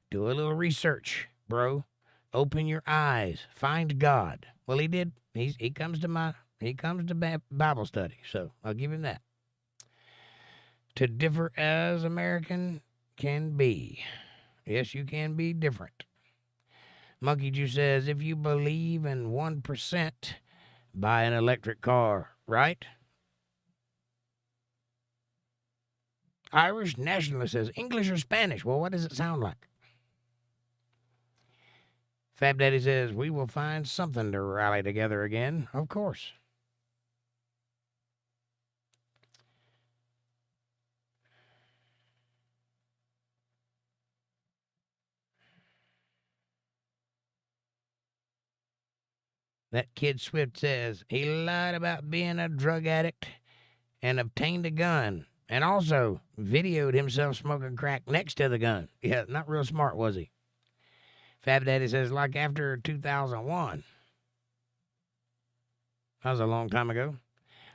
do a little research, bro. Open your eyes. Find God. Well, he did. He comes to Bible study, so I'll give him that. To differ as American can be. Yes, you can be different. Monkey Juice says, if you believe in 1%, buy an electric car, right? Irish Nationalist says, English or Spanish? Well, what does it sound like? Fab Daddy says, we will find something to rally together again. Of course. That kid Swift says, he lied about being a drug addict and obtained a gun. And also videoed himself smoking crack next to the gun. Yeah, not real smart, was he? Fab Daddy says, like after 2001. That was a long time ago.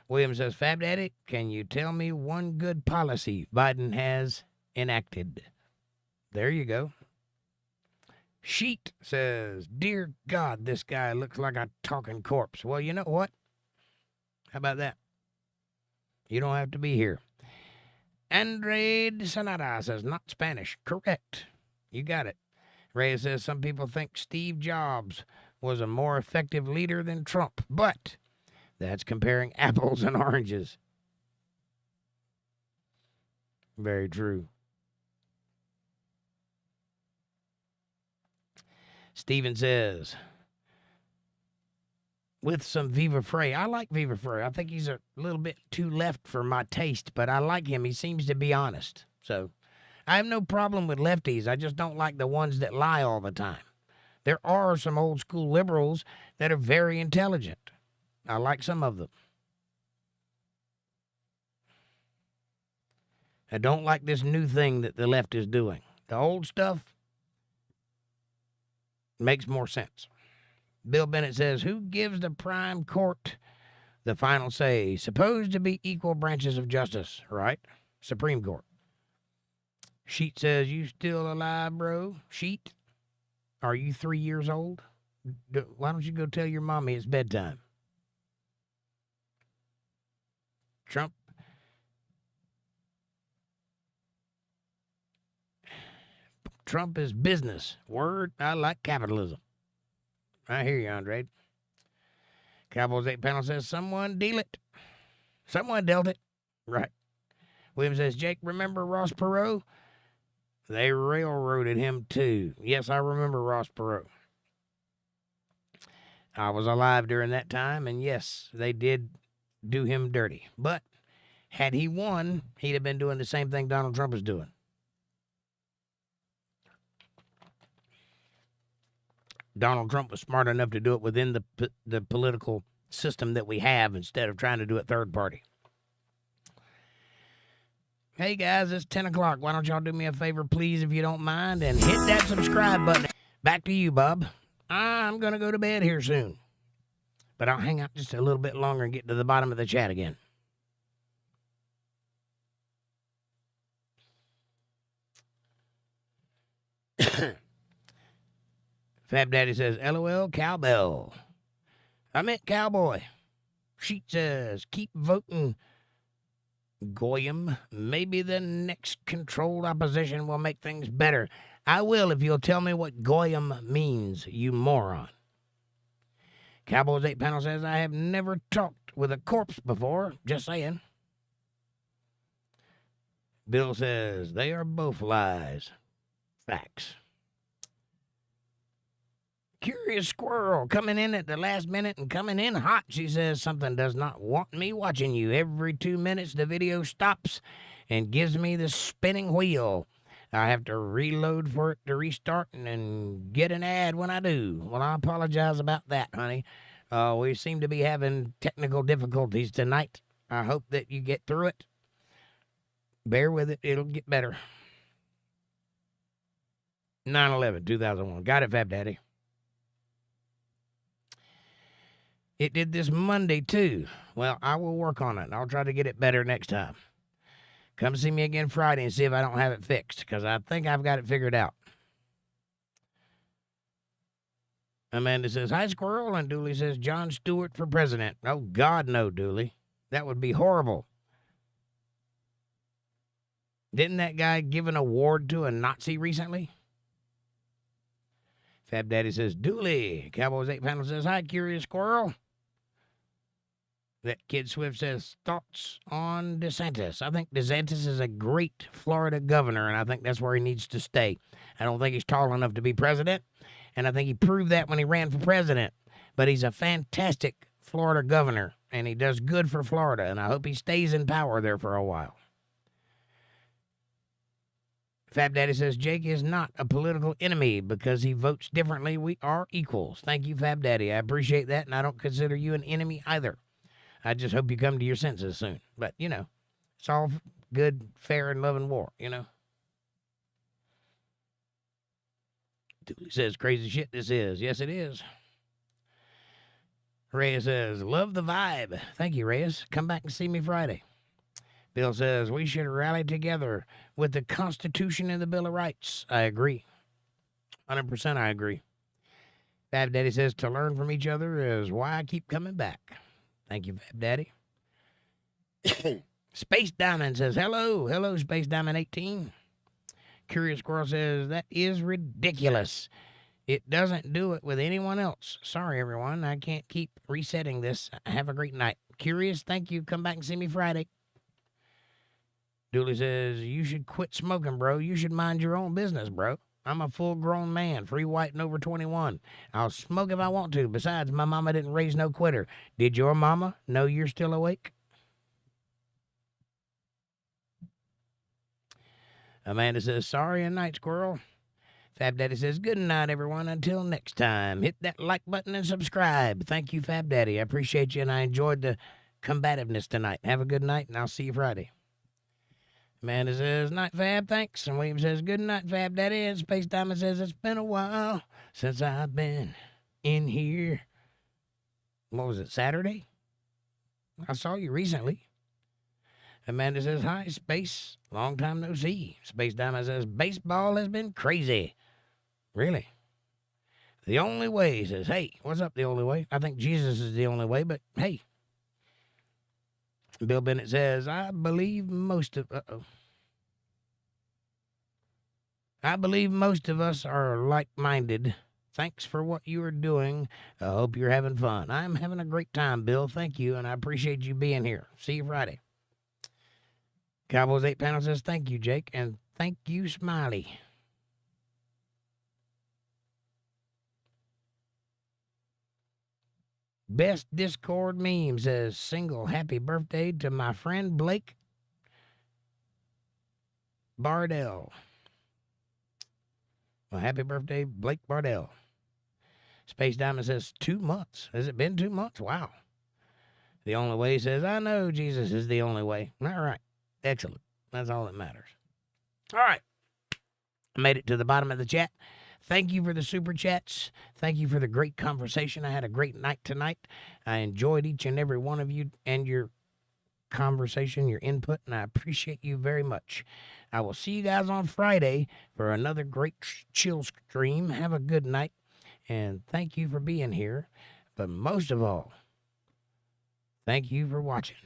William says, Fab Daddy, can you tell me one good policy Biden has enacted? There you go. Sheet says, dear God, this guy looks like a talking corpse. Well, you know what? How about that? You don't have to be here. Andred Sanada says, not Spanish. Correct. You got it. Ray says, some people think Steve Jobs was a more effective leader than Trump, but that's comparing apples and oranges. Very true. Steven says, with some Viva Frey. I like Viva Frey. I think he's a little bit too left for my taste, but I like him. He seems to be honest. So I have no problem with lefties. I just don't like the ones that lie all the time. There are some old school liberals that are very intelligent. I like some of them. I don't like this new thing that the left is doing. The old stuff makes more sense. Bill Bennett says, who gives the prime court the final say? Supposed to be equal branches of justice, right? Supreme Court. Sheet says, you still alive, bro? Sheet, are you 3 years old? Why don't you go tell your mommy it's bedtime? Trump is business. Word, I like capitalism. I hear you, Andre. Cowboys 8 panel says, someone deal it. Someone dealt it. Right. William says, Jake, remember Ross Perot? They railroaded him too. Yes, I remember Ross Perot. I was alive during that time, and yes, they did do him dirty. But had he won, he'd have been doing the same thing Donald Trump is doing. Donald Trump was smart enough to do it within the political system that we have instead of trying to do it third party. Hey, guys, it's 10 o'clock. Why don't y'all do me a favor, please, if you don't mind, and hit that subscribe button. Back to you, Bob. I'm going to go to bed here soon. But I'll hang out just a little bit longer and get to the bottom of the chat again. Fab Daddy says, LOL, cowbell. I meant cowboy. Sheet says, keep voting, Goyim. Maybe the next controlled opposition will make things better. I will if you'll tell me what Goyim means, you moron. Cowboys 8 Panel says, I have never talked with a corpse before. Just saying. Bill says, they are both lies. Facts. Curious Squirrel coming in at the last minute and coming in hot. She says, something does not want me watching you. Every 2 minutes the video stops and gives me the spinning wheel. I have to reload for it to restart and get an ad when I do. Well, I apologize about that, honey. We seem to be having technical difficulties tonight. I hope that you get through it. Bear with it. It'll get better. 9/11/2001. Got it, Fab Daddy. It did this Monday, too. Well, I will work on it. I'll try to get it better next time. Come see me again Friday and see if I don't have it fixed, because I think I've got it figured out. Amanda says, hi, Squirrel. And Dooley says, Jon Stewart for president. Oh, God, no, Dooley. That would be horrible. Didn't that guy give an award to a Nazi recently? Fab Daddy says, Dooley. Cowboys 8 Panel says, hi, Curious Squirrel. That Kid Swift says, thoughts on DeSantis. I think DeSantis is a great Florida governor, and I think that's where he needs to stay. I don't think he's tall enough to be president, and I think he proved that when he ran for president. But he's a fantastic Florida governor, and he does good for Florida, and I hope he stays in power there for a while. Fab Daddy says, Jake is not a political enemy because he votes differently. We are equals. Thank you, Fab Daddy. I appreciate that, and I don't consider you an enemy either. I just hope you come to your senses soon. But, you know, it's all good, fair, and love and war, you know. Dooley says, crazy shit this is. Yes, it is. Reyes says, love the vibe. Thank you, Reyes. Come back and see me Friday. Bill says, we should rally together with the Constitution and the Bill of Rights. I agree. 100% I agree. Fab Daddy says, to learn from each other is why I keep coming back. Thank you, Fab Daddy. Space Diamond says, hello. Hello, Space Diamond 18. Curious Squirrel says, that is ridiculous. It doesn't do it with anyone else. Sorry, everyone. I can't keep resetting this. Have a great night. Curious, thank you. Come back and see me Friday. Dooley says, you should quit smoking, bro. You should mind your own business, bro. I'm a full-grown man, free, white, and over 21. I'll smoke if I want to. Besides, my mama didn't raise no quitter. Did your mama know you're still awake? Amanda says, sorry and night, Squirrel. Fab Daddy says, good night, everyone. Until next time, hit that like button and subscribe. Thank you, Fab Daddy. I appreciate you, and I enjoyed the combativeness tonight. Have a good night, and I'll see you Friday. Amanda says, night, Fab, thanks. And William says, good night, Fab Daddy. And Space Diamond says, it's been a while since I've been in here. What was it, Saturday? I saw you recently. Amanda says, hi, Space. Long time no see. Space Diamond says, baseball has been crazy. Really? The only way, says, hey, what's up, the only way? I think Jesus is the only way, but hey. Bill Bennett says, I believe most of us are like-minded. Thanks for what you are doing. I hope you're having fun. I'm having a great time, Bill. Thank you, and I appreciate you being here. See you Friday. Cowboys 8 Panel says, thank you, Jake, and thank you, Smiley. Best Discord meme says, single happy birthday to my friend Blake Bardell. Well, happy birthday, Blake Bardell. Space Diamond says 2 months. Has it been 2 months? Wow. The Only Way says, I know Jesus is the only way. All right. Excellent. That's all that matters. All right. I made it to the bottom of the chat. Thank you for the super chats. Thank you for the great conversation. I had a great night tonight. I enjoyed each and every one of you and your conversation, your input, and I appreciate you very much. I will see you guys on Friday for another great chill stream. Have a good night, and thank you for being here. But most of all, thank you for watching.